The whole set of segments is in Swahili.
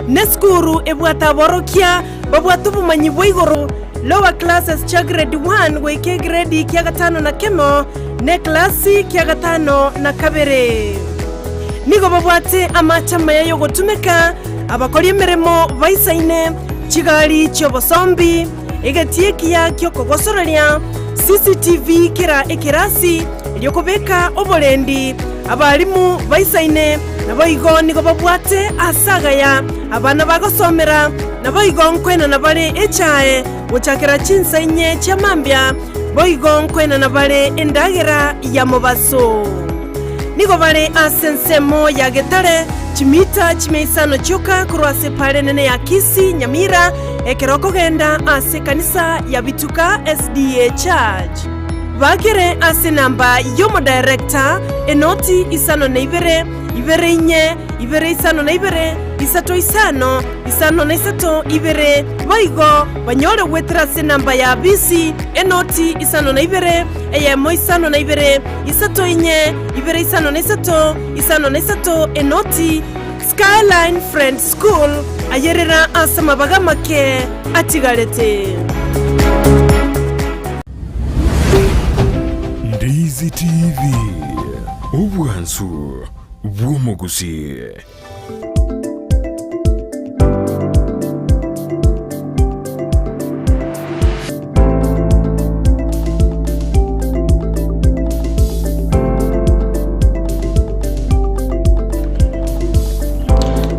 neskuru ebwata borokia babwatu bumanyi bwigoro lower classes cha grade 1 weke grade kya gatano na kemo ne klasi kya gatano na kabere nigo babwate amachama yayo gotumeka abakori emeremo baisaine chigali chobosombi egatiekia kyo kogosororia CCTV kira ekirasi lyokobeka obolendi abalimu baisaine naboigo nigo babwate asagaya abana bagosomera naboigo nkwena nabale echae gochakira chinsenye chamambya boigo nkwena nabale endagera ya mobaso nigo bale asensemo ya getare chimita chimeisano choka kurwase pale nene ya Kisi Nyamira ekeroko genda ase kanisa ya Bituka SDA Church bakere ase namba yomo director enoti isano na ibere inye ibere isano na ibere isato isano na isato ibere boigo banyore wetra ase namba ya BC enoti isano na ibere eyemo isano na ibere isato inye ibere isano na isato enoti Skyline Friend School ayerera asama bagamake atigarete Ndizi TV obwansu bwomugusi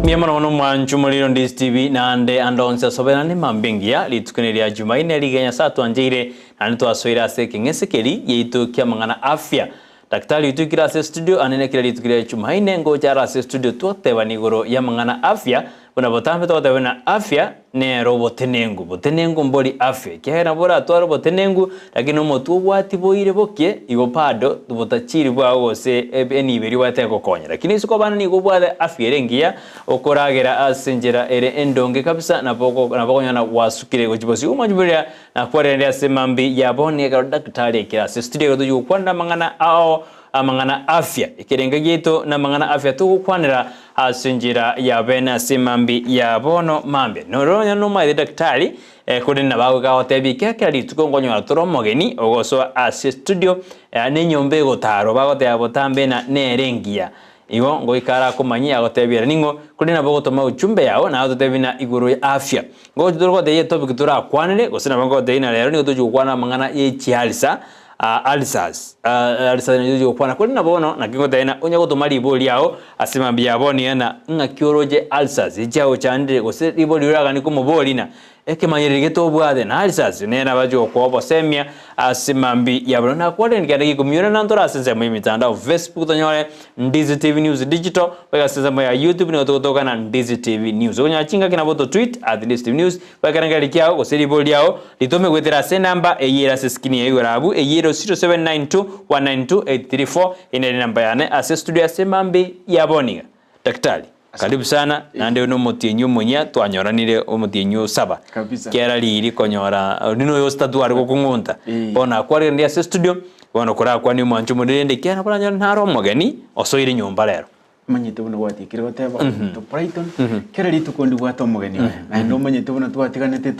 Miamano mwanchu muliro Ndizi TV nande andonsa sobena ni mambingia litukunelia Jumaine ligenya satu anjire nani twasoira ase kingesekeli yeitu kya mangana afya daktari yitukira ase studio anene kila litukira Jumaine ngoja ase studio twateba nigoro ya mangana afya bona botambe twateba na afya ne botenengu mboli afya kera bora twaro botenengu lakini omotu bwati boire bokie igopado tubotachiri bwago se eni beri wate kokonya lakini siko bana ni gobwade afya rengia okoragera asenjera ere endonge kabisa na bokonya na wasukire gochibosi umanjubiria na kwarendea semambi ya bone ga daktari kira se studio godu kwanda mangana ao amangana afya ikirenga gitu na mangana afya tukukwanira asenjera ya bena semambi ya bono mambe noronya no mai daktari kuri na bago ka hotebi kya litukongonyo toromogeni ogoso ase studio ne nyombe gotaro bago te abotambe na nerengia igo ngoikara kumanyia gotebira ningo kuri na bago toma uchumbe yao na hotebi na iguru ya afya ngo tudorgo de topic tura kwanire gosina bago de ina lero ni tuju kwana mangana ye chialisa alisas ndio kwa kuri na bono na kingo tena onya gotomari boli yao asema biaboni na ngakioroje alisas ijao chandire gose iboli uraga ni kumoboli na eke manyerige to bwade na alisas nena bajo ko bosemia asimambi yabona na kwade ngari kumyona nandora asenze mu mitandao Facebook tonyore Ndizi TV News Digital wega senze mu ya YouTube ni ototoka na Ndizi TV News onya chinga kina boto tweet @Ndizi TV News wega ngari kyao gose boli yao litome gwetera se namba eyira se skini yeyo rabu eyiro 0792192834 ine namba yane ase studio asemambi yaboniga daktari karibu sana nande uno motienyu munya twanyoranire omotienyu 7 kabisa kera liri konyora nino yo statu ari kokungunta bona kwari ndi ase studio bona kora kwani mwanchu mudende kera kora ntaro mogeni osoire nyumba lero manyite buno watikire goteba to Brighton kera litu kondi bwato mogeni na ndo manyite buno twatiganete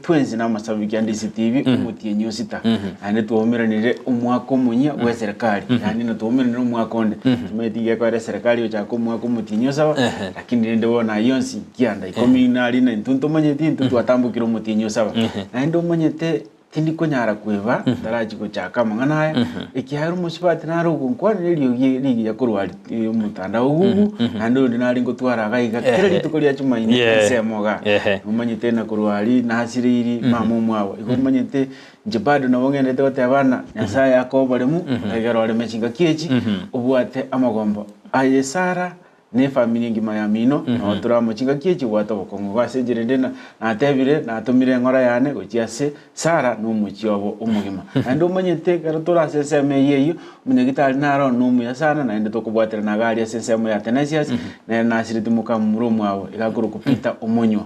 twenzi na masabiki Ndizi TV omotienyu 6 ane tuomiranire umwako munya wa serikali yani no tuomiranire umwako onde tumetiga kwa serikali yo chako umwako omotienyu 7 lakini ndo bona yonsi kianda ikominali na ntunto manyite ntunto atambukira omotienyu 7 na ndo manyite tindi konyara kweva taraji ko chaka mangana haya ikiharu musibati na rugo kwani ligi ya kurwali mutanda ugu nando ndinali ngotwara gaiga kera litukolia Jumaine semoga umanyite na kurwali na hasiriri mamu mwawe ikumanyite njibado na wongende tote abana nyasaye yakobolemu egero ale mechinga kiechi ubwate amagombo aye Sara ne family ngima ya mino no turamochinga kiechi wato bokongo gwasejire ndena natebire natumire ngora yane gochiase Sara no muchiobo umugima ando manyete karo turaseseme yeyo munyegitali naro no muya sana na ende tokubwatira na gari aseseme ya Tenesias na nasiriti mukamurumu awo igakuru kupita umunyo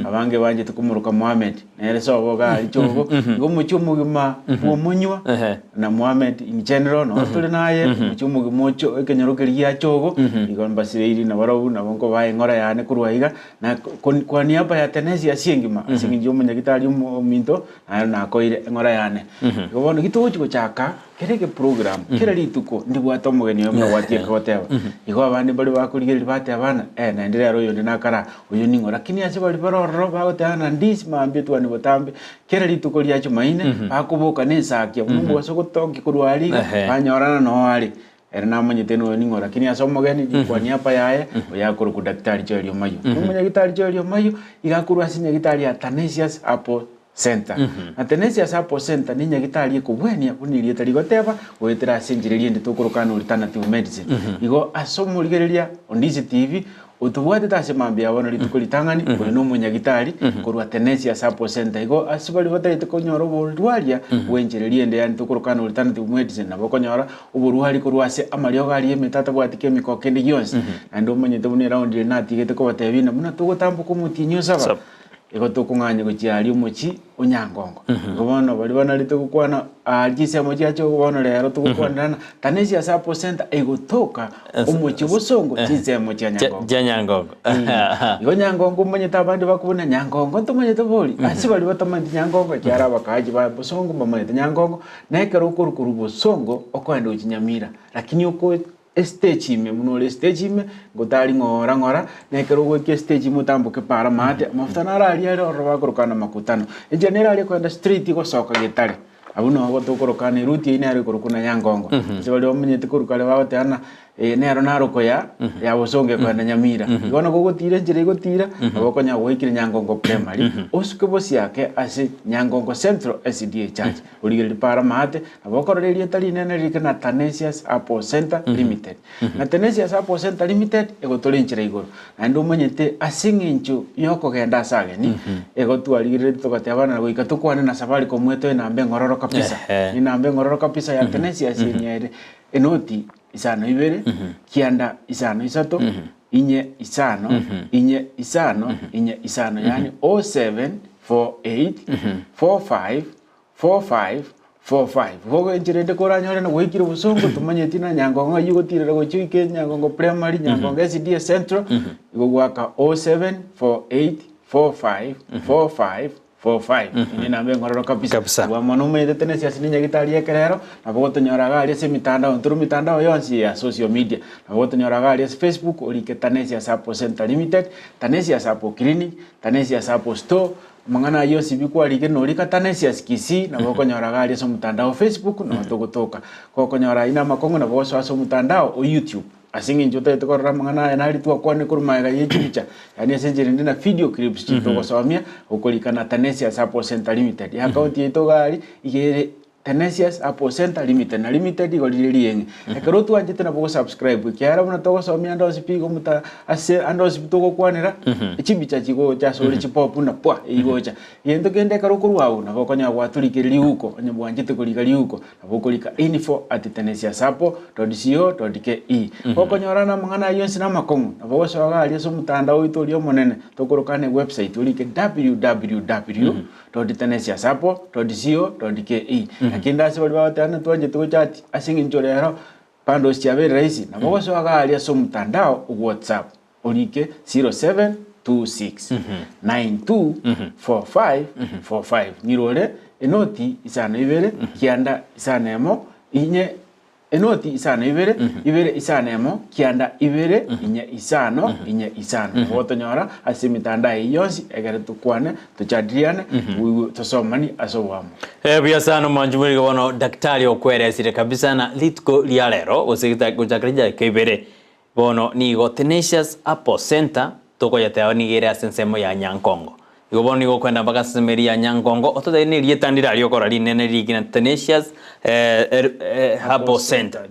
abange banje tukumuruka Mohamed nere sobo gari chogo ngo muchumugima umunywa na Mohamed in general no tuli naye muchumugimocho ekenyorokeri ya chogo igomba siriri siri na baro na bongo bae ngora yane kurwaiga na kwa niaba ya Tenesia Siengima asingi umunyagitari uminto na koire ngora yane bono gitugo chaka kereke program kera rituko ndibwata mugeni we mwagwatie koteba igo abandi bari bakurigirira bate abana na ndire royo ndinakara uyu ningo lakini ase bari baroro bagotana ndisi mambe twani botambe kera rituko lya chumaine bakubuka nesakia mungu wasogotoki kurwari banyorana no ari erna manyete no ningo lakini ase mugeni kwa niapa yae yakuru ku daktari Joelio Mayo umunyagitari Joelio Mayo igakuru asinya gitari ya Tanesius Apple Center. Na Tanesius Apple Center ni nyagitari kubwenia kunirie tari goteba wetera asinjiririe nditukurukana alternative medicine. Igo asomurigereria on this TV utubwate tase mambe abona ritukuritangani kuri no munyagitari kurwa Tanesius Apple Center. Igo asibali batarite konyoro bolwaria wenjererie ndi nditukurukana alternative medicine na bokonyora uburuhari kurwase amaryo gari emetata bwati chemical kendi yonse. Ando munyete bune round na tigete ko batebina muna tugotambuka mutinyo saba. Ego tukunganya kuchiari umuchi unyangongo ngobono bali bana litukwana agise mochi acho ngobono lero tukukwana Tanesius Apple Center ego toka umuchi busongo chize mochi nyangongo ego nyangongo manyeta abandi bakubona nyangongo tumanyeta boli asi bali batamanya nyangongo cyara bakaji ba busongo bamanyeta nyangongo nekero kurukuru busongo okwenda uchinyamira lakini uko stage ime munole stage ime ngotari ngora nekero gwe stage mutambuke para mate mafutana ari ro bakorokana makutano generally kwenda street go soka gitare abuno go tukorokana route ine ari korokuna nyangongo zibali omenyete korokale baotana nero naroko ya busonge kwenda nyamira ibona gogotira njire igotira abokonya gwikire nyangongo primary osuke bosi yake ase nyangongo Central SDA Church urigire para mate abokororerie tari nene rikana Tanesius Apple Center Limited na Tanesius Apple Center Limited egotorinchira igoro ando manyete asinginchu yoko genda sageni egotwarigire tokate abana goika tukwane na safari komweto na mbe ngororo kabisa ni na mbe ngororo kabisa ya Tanesius yenyere enoti isano ibere kianda isano isato inye isano inye isano inye isano yani 0748 45 45 45 vogo njirende koranyore na wikire busongo tumanyeti na nyangongo yugotirira gochike nyangongo primary nyangongo SDA Central igogwaka 0748 45 45 45 ini nambe ngororo kabisa wa manume de Tanesius ni nyagitari ekerero na bogoto nyoraga ali se mitandao nturu mitandao yonsi ya social media na bogoto nyoraga ali Facebook olike Tanesius Apple Center Limited Tanesius Apple Clinic Tanesius Apple Store mangana yosi bikwa like no lika Tanesius Kisi na boko nyoraga ali so mutandao Facebook na togotoka koko nyora ina makongo na boso aso mutandao o YouTube asingi njote tukorra mangana enali tu akwane kurumaiga yechicha yani asenjere ndina video clips chito gosomia ukolikana Tanesius Apple Center Limited account yeto gari igere Tanesius Apple Center Limited na limited igolili yenye ekero tu anjete na bogo subscribe kiara buna togo somia ndo sipigo muta ase ando sipitogo kwanira echibicha chigo cha sori chipopu na pwa igocha yendo kende karo kurwau na bokonya gwatulikirili huko nyambo anjete kulikali huko na bokolika info@tanesiusapo.co.ke bokonyorana mangana yonsi na makongo na bogo soga ali so mutandao itolio monene tokorokane website ulike www.tanesiusapo.co.ke lakini asi bali batana twanje tugochati asingi njorero pando siabe raisi na bogo soga ali so mutandao WhatsApp ulike 0726 924545 nirole enoti isana ibere kianda isana emo inye enoti isana ibere ibere isana emo kianda ibere inye isano inye isano botonyora asimitanda yonsi egere tukwane tuchadriane tusomani asobwamo biasano manjumuri gono daktari okweresire kabisa na litko lialero osigita kujakrija kebere bono nigo Tanesius Apple Center toko yatao nigere asensemo ya Nyankongo igo nigo kwenda mpaka semeri ya Nyankongo otoda ni lietandira lyokora linene ligina Tanesius Apple Center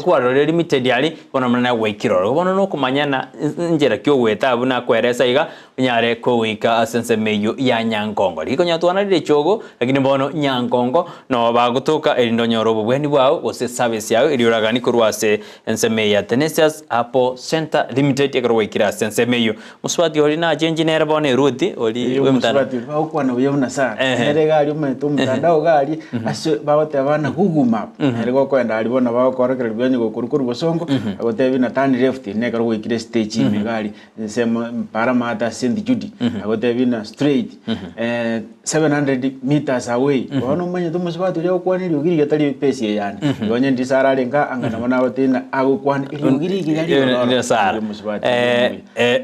kwa limited yali bono mna wekiro bono no kumanyana njera kyo weta abuna kweresa iga nyare ko wika asensemeyo ya Nyankongo liko nyatwana lile chogo lakini bono Nyankongo no bagutoka elindo nyorobo bweni bwao ose service yao ilioragani kurwase ensemeya Tanesius Apple Center Limited yakoro wekira sensemeyo muswati oli na engineer bone rudi oli musibati bakwana uyo mnasa ere gari umeto mtandao gari aso bagotebana Google Map ere gokwenda ari bona bagokorekera byanyu gokurukuru bosongo agotebi na turn left ne karo gwikire stage ime gari sema Paramata St Jude agotebi na straight 700 meters away bono manye to musibati yo kwaniri ugiri gatari pesi yani yonye ndisara renga angana bona gotina agokwana ugiri gari sara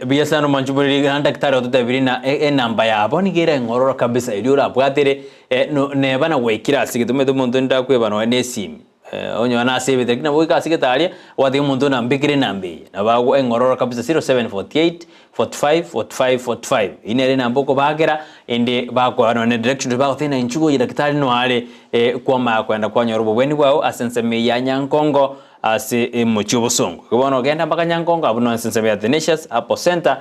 biasano manchuburi daktari ototebiri na namba yabo nigera ngororo kabisa iri urabwatire ne bana wekira sigitume to muntu ndakweba no ne sim onyo na save tekina boy ka sigetaria wadi muntu na mbikire nambe na bago ngororo kabisa 0748 45 45 45 inere namba ko bagera ende bako no ne direction bago tena inchugo daktari no ale kwa ma kwenda kwa nyorobo bweni bwao asenseme ya Nyankongo ase mochobosongo kubono genda mpaka Nyankongo abuno sense the Nations hapo center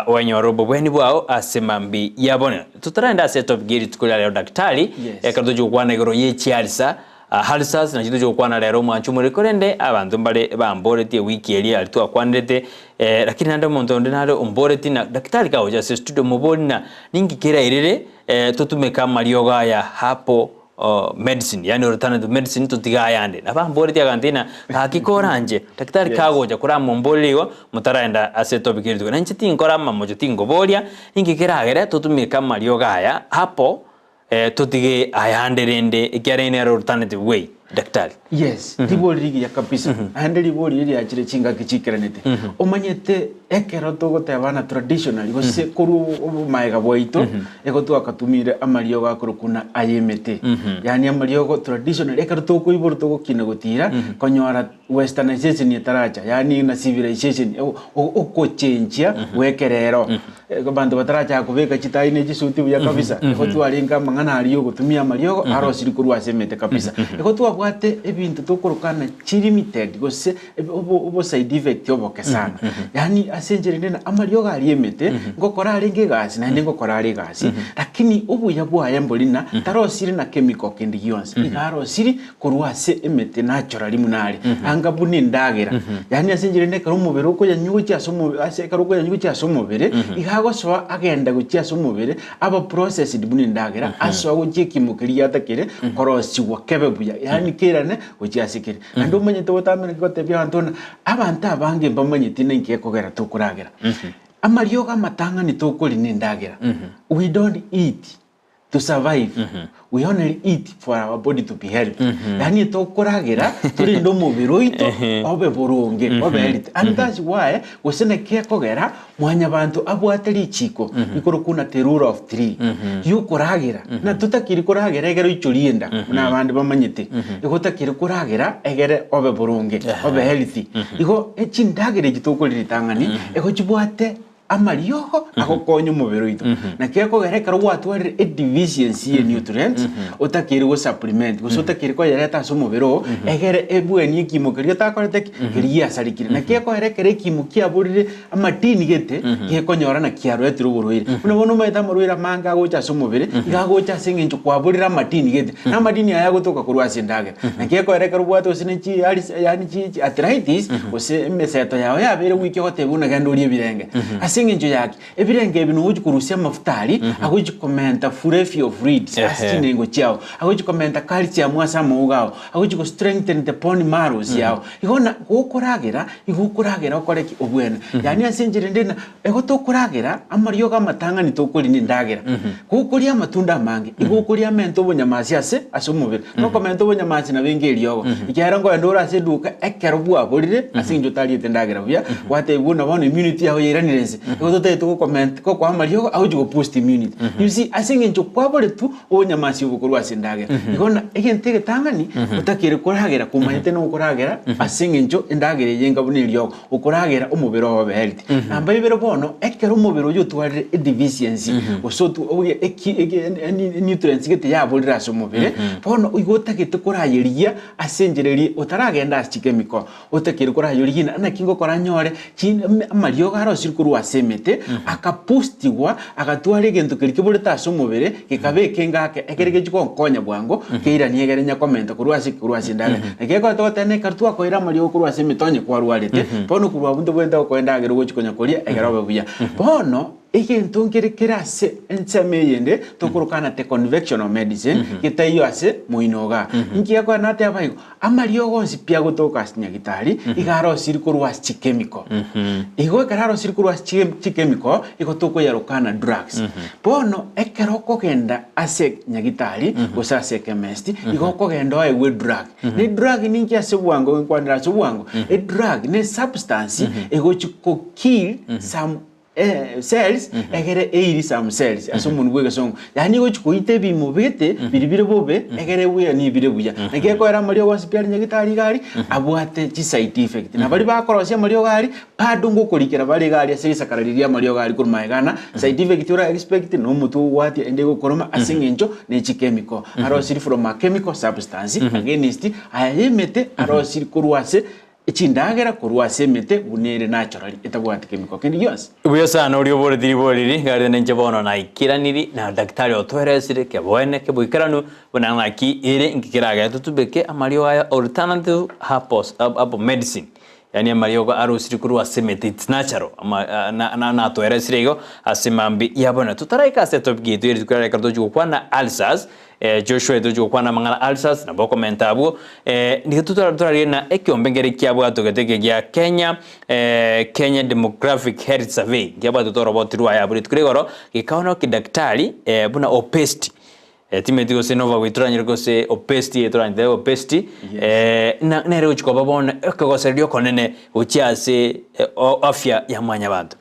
wanyorobo bweni bwao ase mambi yabone tutarenda ase top gear tukola leo daktari ekadojo kwana igoro yechialisa halsas na chido kwana lero mwanchumure korende abantu mbale bamboretie wiki eli alitua kwandete lakini nando muntu ndinalo umboreti na daktari kawo ja studio mobona ningi kera irere tutumeka marioga ya hapo medicine yani alternative medicine tutigayande nabamboreti agantina kakikoranje daktari kagoja kurama mboliwa mutaraenda ase topic iri tukana nchiti nkora mamojo tingobolia ingikera agere tutumika marioga ya hapo tutige ayanderende ikiarene alternative way daktari yes tiboligi ya kabisa handeli boli iri achire chinga kichikeranete omanyete ekero togotebana traditional gose kuru maega boito ego twakatumire amariogo akorokuna ayemete yani amariogo traditional ekero tokoiboro togokina gotira konyora westernization yetaracha yani na civilization okochenjia wekerero bantu bataracha kubeka chitaine jisuti buya kabisa ego twaringa mangana ariyo gotumia amariogo arosiri kuru asemete kabisa ego twabwate ebintu tokorokana limited gose obo side effect oboke sana yani asenjere na amarioga ariemete ngokora aringe gasi na ngokora ari gasi lakini ubuya bwaya mbolina tarosiri na chemical kindi yonse igarosiri kurwase emete naturally munari anga buni ndagera yani asenjere ne karo mubere uko yanyugo cyasomo ase karo uko yanyugo cyasomo mubere igago so agenda gucyasomo mubere aba processed buni ndagera aso gukikimukiri yatakire korosi wakebe buya yani kirane ucyasikire ando manye to tamene gote byantona abantu abange mbamanye tine ngiye kogera tukuragera amarioga matanga ni tokoli ni ndagera we don't eat to survive we only eat for our body to be healthy yani tokuragera turi ndo mubiro ito obe boronge obe healthy and that's why wasene kiye kogera mwanya bantu abwateri chiko ikoro kuna the rule of 3 yukuragera na tutakiri kuragera egero ichurienda na abandi bamanyete ikotakiri kuragera egere obe boronge obe healthy iko echindagere gitokoliri tangani eko chibwate amariogo agokonyo mubiro ito na keko gerekara watware deficiency nutrients utakiri go supplement go utakiri ko yereta so mubiro egere ebweni kimokeria takorete kiria sarikire na keko gerekere kimokia burire amatini gete gekonyora na kiaro etiro buruire unobono meta muruira manga gocha so mubire igagocha singinjo kwa burira amatini gete na amatini aya gotoka kurwasi ndage na keko gerekara bwato sinchi yani chi arthritis ose meseto yawe yabere wiki hote buna gandorie birenge singinjo yake ebirenge bino uji kurusia mafutari agoji komenta furefi of reeds asine ngo chao agoji komenta calcium mwasa mugao agoji ko strengthen the bone marrow yao igona gokoragera okoreki obwena yani asenjire ndena ego tokoragera amarioga matanga ni tokori ni ndagera gokoria matunda mange igokoria mento bonyamasi ase asomubire no komento bonyamasi na bengeriogo ikera ngo ndora ase duka ekero bwa borire asinjo tari tendagera bya wate buna bono immunity yaho yiranireze gotote to comment ko kwa mariogo auji go post immunity you see asinge njo kwabore tu onyamasi ubukuru asindagera igona egentege tangani utakire kuragera kumanyete no kuragera asinge njo indagere yenga buniryo ukuragera umubiro wa health namba ibero bono ekero umubiro yo tware deficiency osotu oye nutrients gete yaburira so mubire bono igotagete kurayiria asengereri utaragenda chemical utakire kurayiria na kingo koranyore mariogo aro sirikuru asemete akapostiwa agatware gento kirikibure taso mubere kikabeke ngake ekerege chiko konya bwango keira niegere nya comment kurwasi ndale ekeko totene kartua koira mariogo kurwasi mitonye kwa rwarete bono kurwa bunde bwenda kwenda agero gochikonya koria egero babuya bono egento nkere ase enseme yende tokorokana te conventional medicine gitayo ase moinoga nkia kwa nate abayo amario gonsi pia gotoka nyagitari igaro sirikuru as chemical igo kararo sirikuru as chemical igotoko yarokana drugs bono ekeroko genda ase nyagitari gosase chemist igoko genda ewe drug ni drug ninki ase bwango kwandira ase bwango a drug ne substance egochiko kill some cells egere eiri some cells aso mungu wega song yani gochiko ite mubete biribire bobe egere we ni bire buya nage ko era mario hospital nyagitari gari abwate chi side effect na bari bakorosia mario gari padungo kurikira bari gari ase sakarariria mario gari kurmaegana side effect ura expect no mutu wati ende gokoroma asingencho ne chi chemical arosiri from a chemical substance against ayemete arosiri kurwase ichindagera kurwase mete bunere naturally etabwati chemical kendi yose ubuyo sana uri obore diribori gari nenje bono na ikiraniri na daktari otweresire ke boene ke buikaranu bunangaki ere ngikiraga tutubeke amario aya alternative hapo medicine yani amario go arusiri kurwase mete it's natural na tweresire go asimambi yabona tutaraika setup gitu iri kurara kardoju kwana ulcers Joshua dojo kwana mangala alsas na boko mentabu ni tutarari na ekyombengere kyabwa togetege gya Kenya Demographic Health Survey gyabwa tutorobotirwa ya buri tukiregoro gikaona kidaktari buna obesity timetigo senova witranyiro gose obesity etranyide obesity na nere uchikoba bona ekogoseriyo konene uchiase afya ya mwanya bantu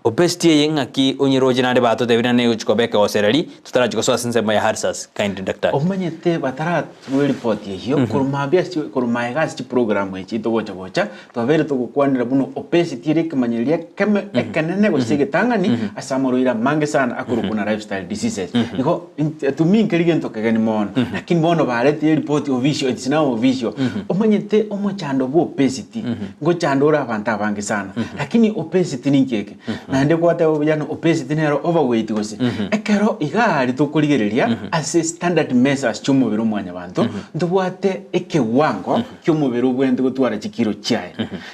obesity yengaki onyiroje nande bato debina ne uchikobeka oserali tutarajiko so asinse ya harsas kind doctor omanyete batara report yeyo kurumabia kurumaega sti program echi togocha gocha twabere tugukwanira buno obesity rekemanyeria keme ekanene gosege tangani asamoroira mange sana akurukuna lifestyle diseases iko tumi nkerige ntokegani mono lakini bono barete report official it's now official omanyete omochando bo obesity ngo chandora abantu abange sana lakini obesity ninkeke nande kwate obujana obesity nero overweight gose ekero igari tukurigereria as standard measures cy'umubiri umwanya bantu ndubwate ekewango cy'umubiri bwende gutwara kikiro cyaye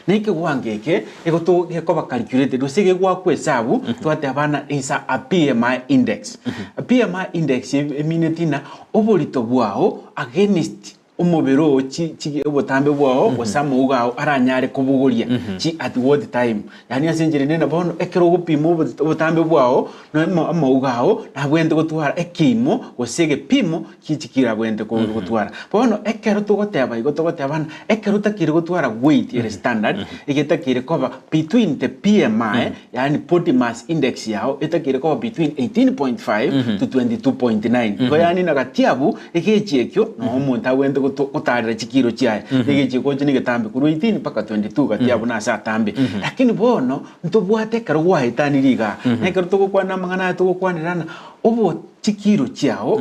neke wangeke ego to ko calculated usige gwa kwesabu twate abana isa a BMI index a BMI index eminetina obolito bwao against umubiro chi obotambe bwao wasamo ugao aranyare kubuguria chi at what time yani asenjere nena bono ekero gupimo obotambe bwao no amugao na bwende gutwara ekimo wasege pimo kichikira bwende gutwara bono ekero tugoteba igotogotebana ekero takire gutwara weight ere standard igetakire koba between the BMI yani body mass index yao itakire koba between 18.5 to 22.9 ko yani nagatiabu ekechekyo no umuntu awende kutarira chikiro chiaye nige koje nige tambe kuru 18 paka 22 kati abo na sa tambe lakini bono ntobwate karo wahitaniriga nekero tugukwana mangana tugukwanirana obo chikiro chiao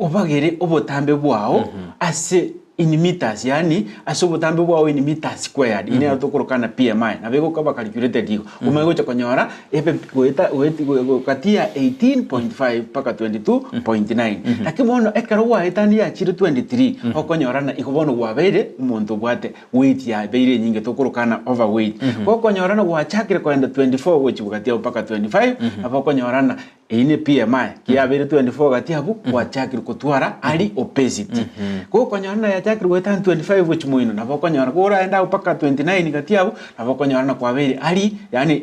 obagere obo tambe bwao ase in meters yani asobotambe bwao in meters squared ine atokorokana PMI na bego kaba calculated iko umego chakonyora epe kueta katia 18.5 paka 22.9 lakini bono ekaro wa etani ya chiro 23 okonyorana ikobono wabere umuntu bwate weight ya beire nyinge tokorokana overweight okonyorana wa chakire kwenda 24 gochibukatia paka 25 abakonyorana ine PMI kiabere 24 gatiabu wa chakire kutwara ali obesity okonyorana ya chakiri weta 25 which muino na bokonyora kura enda upaka 29 gatiabu na bokonyora kwa beri ali yani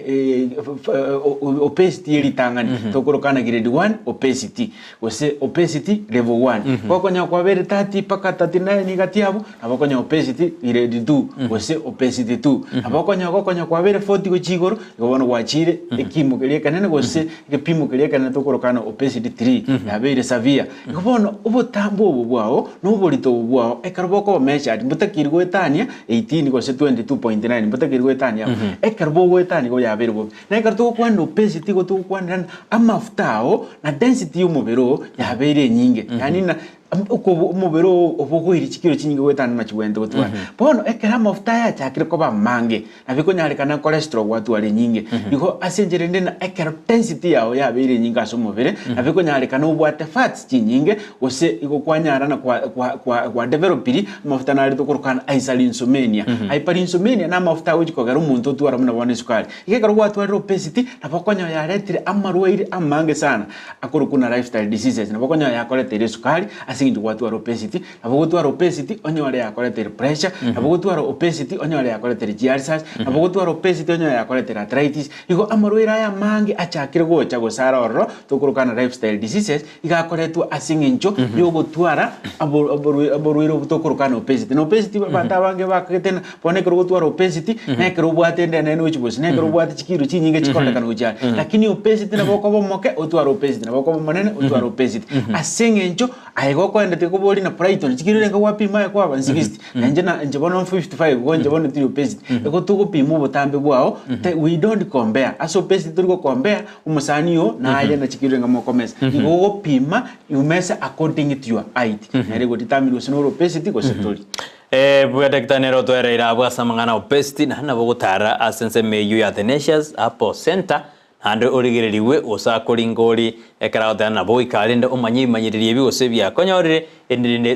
obesity iri tangani tokorokana grade 1 obesity wose obesity level 1 bokonyora kwa beri 30 paka 39 gatiabu na bokonyora obesity grade 2 wose obesity 2 na bokonyora kwa beri 40 gochigoro gobono gwachire ekimo kelie kanene gose ekipimo kelie kanene tokorokana obesity 3 ya beri severe gobono obotambo bwao no bolito bwao ekarboko measured mutakiri gwetania 18 gose 22.9 mutakiri gwetania ekarbo gwetani go yabere bo na ekarto kwanda obesity go to kwanda amafutao na density y'umubiro yabere nyinge yani na uko mubero oboko iri chikiro chinyinge wetana na chiwende gutwara bono ekera mafuta ya chakire koba mange nabiko nyarikana cholesterol watu ari nyinge iko asenjere ndena ekera density yao ya bere nyinga so mubere nabiko nyarikana ubwate fats chinyinge ose iko kwanyara na kwa developiri mafuta na ari tokorukana hyperinsulinemia hyperinsulinemia na mafuta ujikogera umuntu twara muna bone sukari ikekara watu ari obesity nabakonya ya retire amarwaire amange sana akorukuna lifestyle diseases nabakonya ya koletere sukari asingi watu wa obesity nabogotu wa obesity onyore ya koletere pressure nabogotu wa obesity onyore ya koletere GRSS nabogotu wa obesity onyore ya koletere arthritis iko amarwaire ya mangi achakire gocha gosara orro tokurukana lifestyle diseases igakoretwa asingi ncho yogotwara aborwaire butokurukana obesity no obesity bata bange baketena pone kurugotu wa obesity nekero bwatende nene uchibose nekero bwate chikiro chinyinge chikolekana ujari lakini obesity nabokobo moke otwara obesity nabokobo manene otwara obesity asingi ncho aigo kwenda tekoboli na Brighton chikirire wapi maye kwa 160 nanje na nje bono 55 gonje bono tiri obesity eko tuko pimo butambe bwao we don't compare aso obesity turiko compare umusaniyo na aye na chikirire ngamokomesa igo pima umesa according to your height nere go determine usino obesity ko sector buya tektanero toereira abwasa mangana obesity na nabo gutara asense meyu ya Tenacious apo center ande origereriwe osakoringori ekara na boy kalenda umanyiririe bigose bya konyorire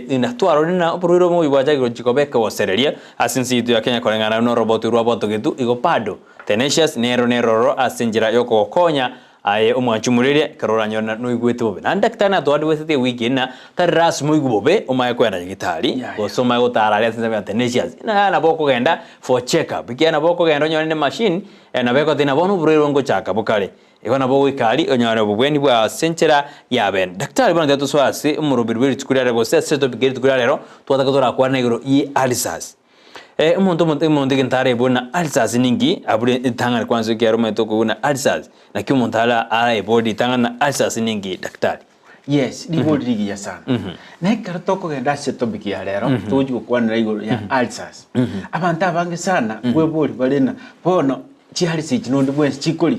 ina twaro na opuruiro mu ibwajagiro chikobeka wosereria asinsi itu ya Kenya korengana no robot roboto gitu igo pado Tenacious nero asinjira yoko konya aye umwachumurire karora nyona no igwete bobe na ndaktana to adwete wiki na taras mu igubobe umaye kwenda gitari gosoma gutara ari asinse bya Tenacious na boko genda for check up ikiana boko genda nyone machine na beko tina bono buriro ngo chaka bukale ikona bo ikali onyana bubweni bwa senchera yaben daktari bana tetu swasi umurubirwe tukurare go seto bigeri tukurarero twatakatora kwa negro i alisas umuntu ngintare bona alisas ningi abure tangana kwanzo kyaro meto kuna alisas na kimuntala ara body tangana alisas ningi daktari yes ni body rigi ya sana na kartoko genda seto biki rero tuju kwa negro ya alisas abanta bange sana we body balena bono chiharisi chinondi bwensi chikoli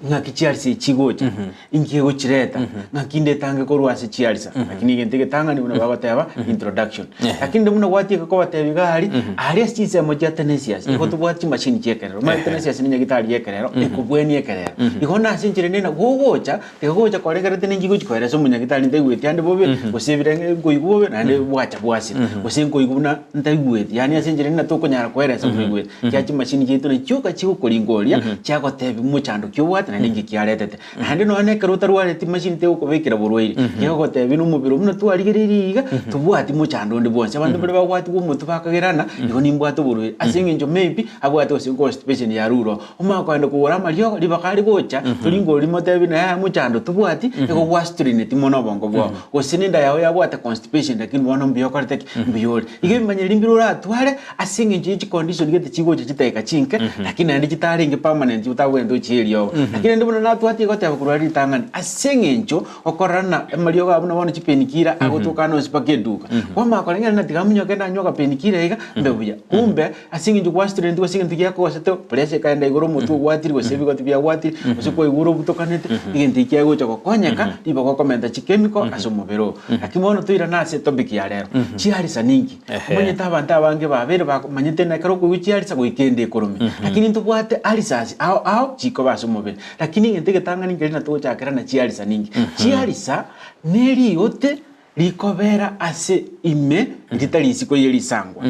ngaki chiharisi chigocha ingiego chireta ngakinde tange korwase chiharisa lakini gentege tanga ni una baba taba introduction lakini ndumuna wati ko batebiga hari asise mo cha Tenacious iko tubwati machine chekerero ma Tenacious ni nyagitari yekerero iko bweni yekerero iko na sinchire nena gogocha tegocha koregere tene ngigo chikorera so munyagitari ndegweti ande bobe osebirenge ngoyigobe nande bwacha bwasi osengo iguna ndegweti yani asinchire nena to konyara koera so mwigweti kya machine chetu ne chuka chiko ngoria cyako tebi muchando kyobwate na ningi kyaretete handi no ane karuta rwareti machine te ukobekera burwaire cyako tebi no mubiro muno twarigeririga tubwati muchando ndi bonse abantu bari bagwati umutu bakagerana iko nimbwato burwaire asinge njo maybe abwate ose constipation ya ruro umakwenda kuwora maryo libakari gocha tulingo limo tebi na muchando tubwati iko wastrini timono bongo bwo osininda yawe yabwate constipation lakini bono mbiyo karteki mbiyori ige manyiri mbiro ratware asinge nji condition gete chigocha chiteka chinke lakini andi taringe permanent utawendo chilio lakini ndibona natwati ko tebe kurari tangani asengencho okorana mario ga buna bona chipenikira agotokano sipakeduka kwama kolengera natigamunyo kenda nyoka penikira ega mbebuya kumbe asengencho kwa student ko singe tikia ko seto pressure kaenda igoro mutu gwatiri ko sebi ko tibia gwatiri usiko igoro butokanete igenti kia go chako konyeka ibo ko komenta chikemiko asomobero akimono tuira na se topic ya lero chiharisa ningi mwenye tabanta bange babere manyete na karo ko chiharisa ko ikende economy lakini ntubwate alisas ao chiko baso mobile lakini ngentege tanga ningi na to chakera na chiharisa ningi chiharisa neri yote likobera ase ime nditali isiko yeli sangwa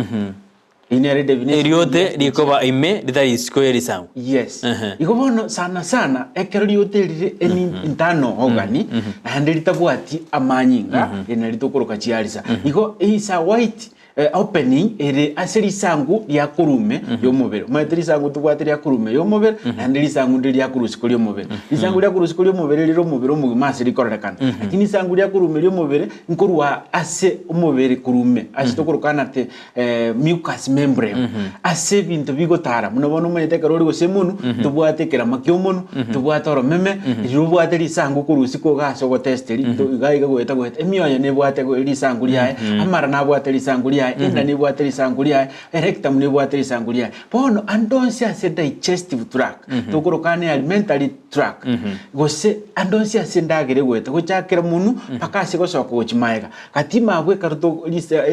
inere definition eriote likoba ime litali isiko yeli sangwa yes ikobono sana ekero yote lire eni intano ogani na ndeli tabwati amanyinga ene litokoroka chiharisa iko isa white opening ere aseri sangu ya kurume yo mobile materi sangu tubwateri ya kurume yo mobile na ndiri sangu ndiri ya kurusi kuri yo mobile isangu ya kurusi kuri yo mobile riro mobile mu masiri korekana lakini sangu ya kurume yo mobile nkorwa ase umobile kurume asitokorokana te mucous membrane ase bintu bigotara munabona umayete karori gose munu tubwatekera makyo munu tubwatoro meme rubwateri sangu kurusi ko gaso go testeri gaiga goeta goeta emyoyo ne bwate go iri sangu lyae amara na bwateri sangu lyae sangulia enda ni bwateri sangulia rectum ni bwateri sangulia bono andonse ase digestive tract tukurukane alimentary tract gose andonse ase ndagere gwete guchakira munu pakase gosoka gochimaega katima abwe karuto lisa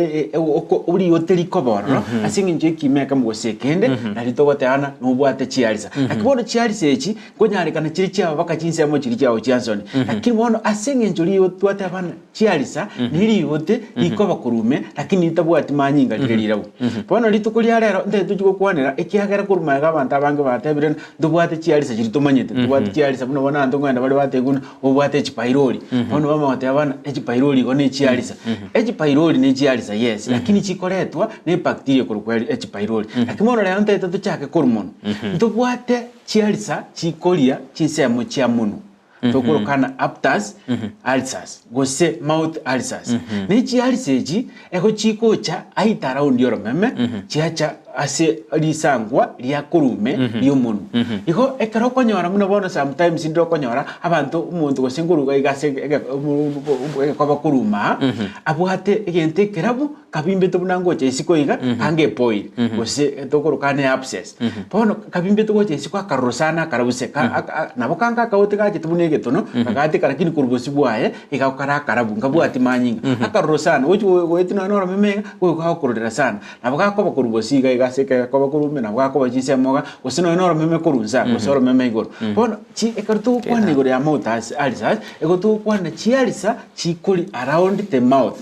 uri hoteli koboro asingi nje kimeka mugosekende na litogoteana nubwate chialisa akibono chialisa echi gonyarikana chiri chya baka chinse mo chiri chya Johnson lakini bono asingi njuri twate abana chialisa niri yote ikoba kurume lakini itabwati manyinga lirirawo bono litukulia rero nde tujugo kwanera ikiagera kurumaega abantu abange batebire ndubwate chialisa chiri tomanyete ndubwate chialisa buno bona ndo ngenda bali bateguna obwate chipyroli bono bama bate abana echipyroli go ne chialisa echipyroli ne chialisa yes lakini chikoretwa ne bacteria kurukweli echipyroli lakini bono rero nte tuchake kurumono ndubwate chialisa chikolia chisemo chia muno tokurukana aptas ulcers gose mouth ulcers ni chialisa eji ego chikocha aitara undioro meme chiacha ase lisangwa lya kurume ly'omuntu iko ekaro konyora muno bono sometimes ndo konyora abantu umuntu gosenguruga igase koba kuruma abwate egente kerabu kabimbe to bunango chesiko iga ange poil gose tokorukane abscess bono kabimbe to goche siko akarosana karabuseka nabokanga kawote gaje tubunege tono kagate karakini kurubosi bwaye igakara karabu ngabwati manyinga akarosana wetina nora memega ko kakorera sana nabokako bakurubosi iga gaseka kwa kurume na kwa bajise moga gosino nora meme kurunza gosoro meme igoro bono chi ekartu kwane igoro ya mouth ulcers egotu kwane chialisa chikuli around the mouth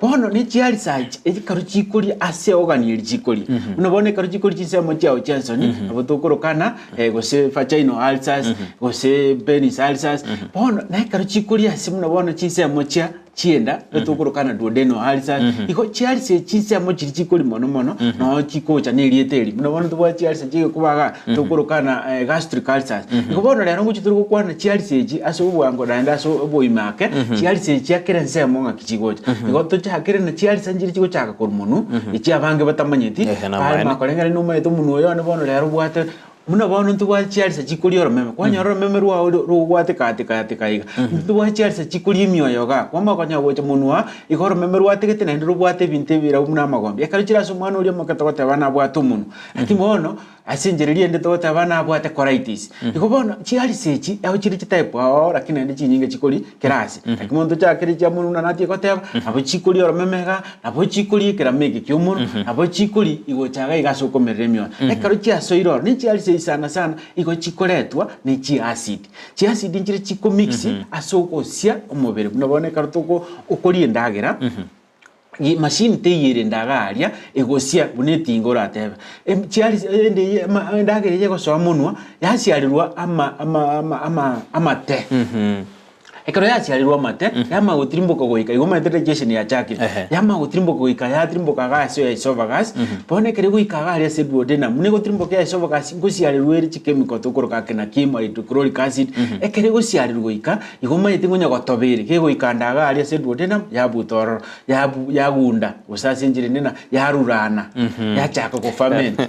bono ni chialisa ekaru chikuli ase organ chikuli unabone karu chikuli chisemo chao Johnson abotokorokana gose vaginal ulcers gose penis ulcers bono na karu chikuli ase munabone chisemo cha chienda tokorokana duodenal ulcers iko chialisa chisemo chikuli mono no chikocha ni lieteri munabone tubwa chialisa chike kubaga tokorokana gastric ulcers iko bono rero nguchituru kwana chialisa eji ase ubwango daenda aso oboimake chialisa eji akere nsemo ngakichigocha iko hakire na chialisa njiri chiko chaka kurumunu ichi abange batamanyeti bali makolengera no meto munu oyo ne bono rero bwate muno bono ntubwa chialisa chikuli oro meme kwanyoro meme ruwa bwate kate kaiga ntubwa chialisa chikuli imyoyo ga kwamba kwanya gocha munwa ikoro meme ruwa tegete na ndiro bwate binte bira umuna magombe yakarichira so mwana uri makatogote bana bwate munu akimono asinjiririe ndetogote bana bwate colitis ikobono chialisa echi aho chiri type aho lakini ndi chinyinge chikuli kerasi akimondo chakiri cha munu na nati goteba abo chikuli oro meme ga abo chikuli kera mege kyomunu abo chikuli igochaga igasoko meremyo ekaro chia soiro ni chialisa sana iko chikoletwa ni chi acid njire chiko mix asoko sia omubere nabone karutoko ukori ndagera machine teyire ndagaria egosia bunetingo rateba chiali ndagera yego so munwa yasiarirwa ama te ekaro yasiarirwa mate yama gutrimboka goika igoma digestion ya chaki yama gutrimboka goika ya trimboka gas ya esophagus bone kere goika ga ya duodenum mune gutrimboka ya esophagus ngosiarirwa eri chemical tokoroka kena kimo hydrochloric acid ekere gosiarirwa goika igoma itingonya gotobere ke goika ndaga ya duodenum ya butoro ya gunda usasinjire nena ya rurana ya chako ko ferment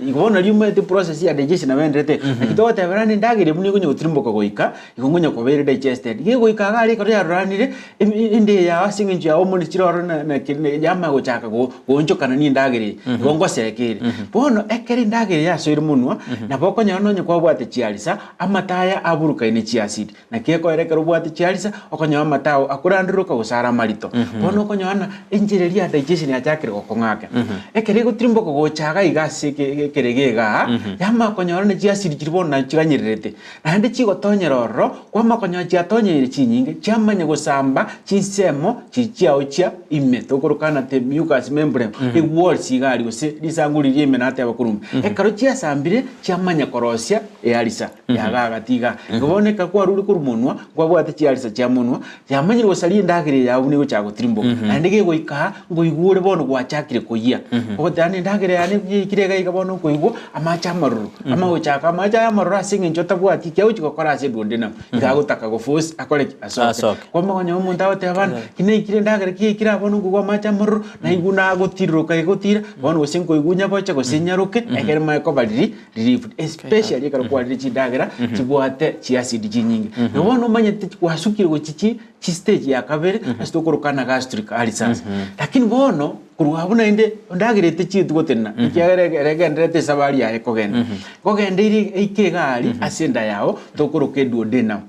igona lyuma the process ya digestion abendete akitote barani ndagire mune gonya gutrimboka goika igongonya kobere digested yego ikagari ko ya ranire inde ya asinginje ya omoni chiroro na kine yama go chaka go gonjokana ni ndagire gongo sekere bono ekeri ndagire ya so irmunwa na boko nyono nyakwa bwate chialisa amataya aburuka ine chiacid na keko erekero bwate chialisa okonyo amatao akurandiruka gusara marito bono konyona injireria digestion ya chakire go kongaka ekeri go trimbo go chaka igase keregega yama konyona ne chiacid chiribona na chiganyirete na ndi chigo tonyeroro kwa makonyo chiatonye chinyinge chamanya gusamba chinsemo chichiao chia ime tokorokana te mucous membrane e wall sigari gose lisanguliriye menate abakurume ekaro chia sambire chamanya korosia e alisa yagagatiga ngoboneka kwa ruri kurumunwa kwa bwate chialisa chia munwa chamanya gusali ndagire ya bune gochago trimbo andike goika ngoigure bono gwachakire koyia ogotane ndagire yani kirega igabono koigwo amacha maruru amagochaka amacha maruru asinge njota bwati kyao chikokora ase duodenum igagotaka go force akole asoke kwa magonyo umuntu awote abana kine kire ndagire kira bono ngwa macha maruru na iguna gotiroka igotira bono gosenko igunya bocha gosenyaruke egere maiko baliri relief especially karo kwarire chindagera chibwate chi acid chinyinge nobono manyete kwasukire go chichi chi stage ya kabere asitokorokana gastric ulcers lakini bono kuruhabuna inde ndagirete chitu gotena ikiageregendete sabari ya ekogenda kogendiri ikegari asenda yao tokoroke duodenum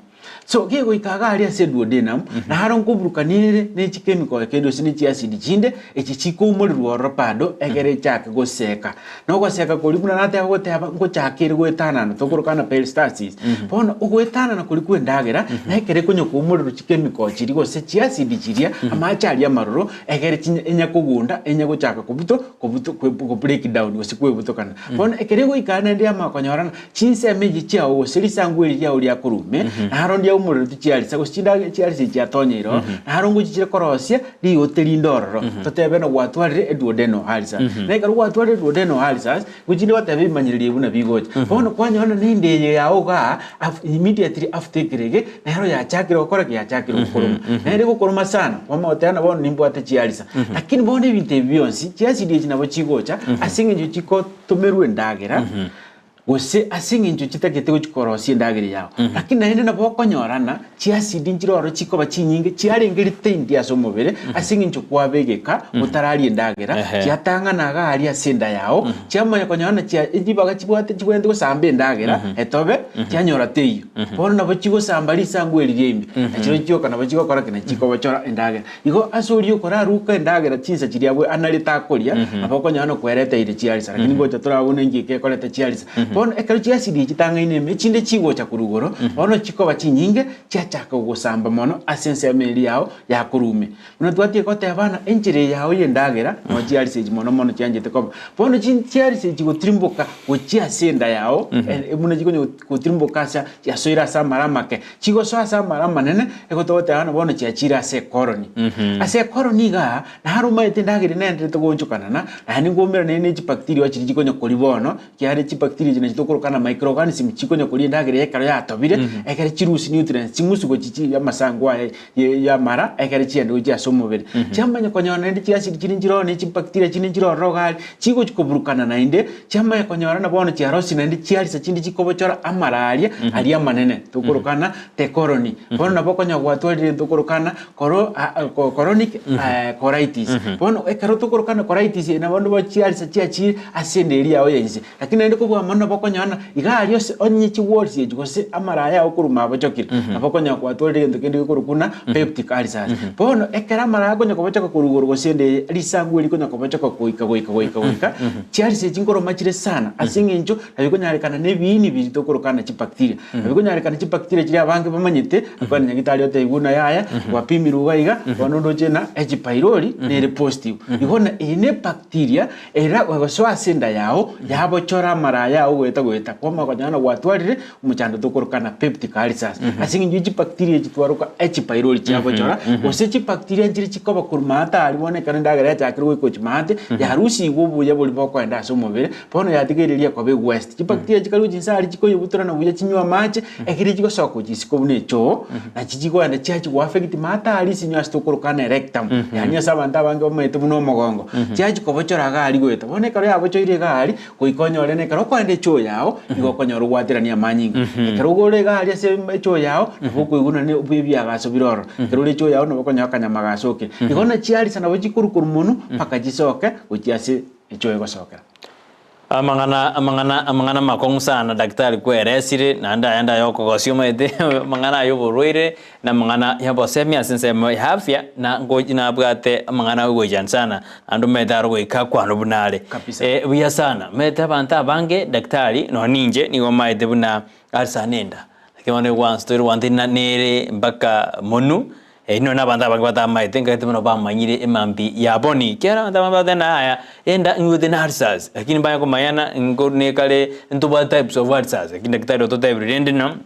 so kigo ikagali ase duodenum na haron kuburukanire ne chemical kendo sini chi acid chinde echi chikumulirwo ropado egere chake goseka no goseka kolibuna nate agoteba ngo chakire gwetana no tokorokana peristalsis bono ugwetana na kulikwe ndagera na ekere kunyo kumulirwo chemical chiri gose chi acid chiria amachari amaroro egere enya kugunda enya gochaka kubuto ko break down gosikwe butokana bono ekere go ikana ndia makonyorana chinse meji chia osiri sangweri ya uri akurume na haron dia umuriro tichiarisa gustinda chiarisa chiatonyero na harongo chichire korosia ri hoteli ndororo totebe no gwatwarire eduodeno halisa na ikaru gwatwarire eduodeno halisa gujinde watebe manyiririe buna bigoje bono kwanyona ninde yaoga immediately after kirege na hero ya chakiro gukora ya chakiro gukoroma na iri gukoroma sana wama otana bono nimbwate chiarisa lakini bono ibinte bionsi chiasidi chinabo chigocha asinge chiko tomerwe ndagera gose asinge njo chitakete guchikorosia ndagere yao lakini naende nabo konyorana chi acid njiroro chikoba chinyinge chiarengeri tendi asomobere asinge njo kwabegeka utarari ndagera chiatangana ga ari asenda yao chiamanya konyorana chia idibaga chibwate chibwende gosambe ndagera etobe chianyora teyo bono nabo chigo sambali sangweri yembi achiro chioka nabo chigo kora kina chikoba chora ndagera igo asori okora ruka ndagera chinsa chiriabwe analita koria nabo konyorana kwerete ire chiarisa lakini gocha turabone ngike korete chiarisa bono ekero chi acid chitanga ine mechinde chigo cha kurugoro bono chikoba chinyinge chiachaka gusamba mono asense ya meli yao ya kurume muno twatie kote abana enjire yao yendagera no chiarisa mono mono chianjete koba bono chiarisa chigotrimboka gochiasenda yao muno chigonyo gotrimboka sa yasoira samaramake chigo so samarama nene egotote abana bono chiachira se colony ase colony ga na haruma etendagere nende to gonchukana na ni ngomera nene chi bacteria chiri chigonyo kolibono kiare chi bacteria jina chitokorokana microorganism chikonyo kolindagere ekaro ya tobire ekare chirusi nutrients chimusugo chichi ya masangwa ya mara ekare chiende uja somobere chamanya konyona ndi chi acid chirinjiro ne chi bacteria chirinjiro rogali chigo chikoburukana na inde chamanya konyona na bono chiarosi na ndi chiarisa chindi chikobochora amararia aria manene tokorokana te colony bono na bokonya gwatwalire tokorokana chronic colitis bono ekaro tokorokana colitis na bono bo chiarisa chiachi asenderi yao yense lakini ndi kubwa mono bokonyana igari yose onye chiwolsi gose amaraya okuruma abachokire abakonya kwatwalire ndo kendi kurukuna peptic ulcers bono ekara mara konya kobachoka kurugoro gosende lisangwe likonya kobachoka goika chiarisa chingoro machire sana asinge njo abikonyalekana nebini bitokorokana chi bacteria abikonyalekana chi bacteria chiri abange bamanyite akwana nyagitali yote iguna yaya wapimiru waiga wanondo chena H pylori ne positive igona ine bacteria era goso asenda yao yabochora maraya gweta koma kanyana gwatwarire umuchando tokorokana peptic ulcers asinge nji bacteria chitwaruka H pylori chabochora gose chi bacteria njiri chikoba kurumata alibone kanenda gare chakirwe ko chimate yarusi gobuya boli boko enda somobere pono yatigereria kwa be west chi bacteria chikaru chinsari chikoyo butura na buya chinywa mache ekiri chiko soko chisiko bune cho na chichiko anda chachi wa affect mata ali sinywa stokorokana rectum yani sabanta bange omete buno mogongo chachi kobochora gali gweta bone karo yabochoire gali koikonyore ne karo kwande cho yao igokonyora gwatirania manyingi kero gore gali ase cho yao buko iguna ne ubibya gaso biroro kero le cho yao no bokonya kanyama gasoke igona chiali sana bochikurukuru munu paka jisoke uchiase cho egosokera amangana makongu sana daktari kweresire na anda yoko gosiomete mangana yoborwire na mangana yabosemia sensemo afya na ngoji na bwate mangana ugojan sana andu metaro gwika kwano bunale buya sana meta banta bange daktari no ninje ni gomaite buna arsanenda kemane once to one na nere mpaka monu ino na banda bagwata mai tenga temo ba manyire emambi ya boni kera ndama ba na haya enda ngode na ulcers lakini baya ko mayana ngone kale ntuba types of ulcers lakini daktari to type rende no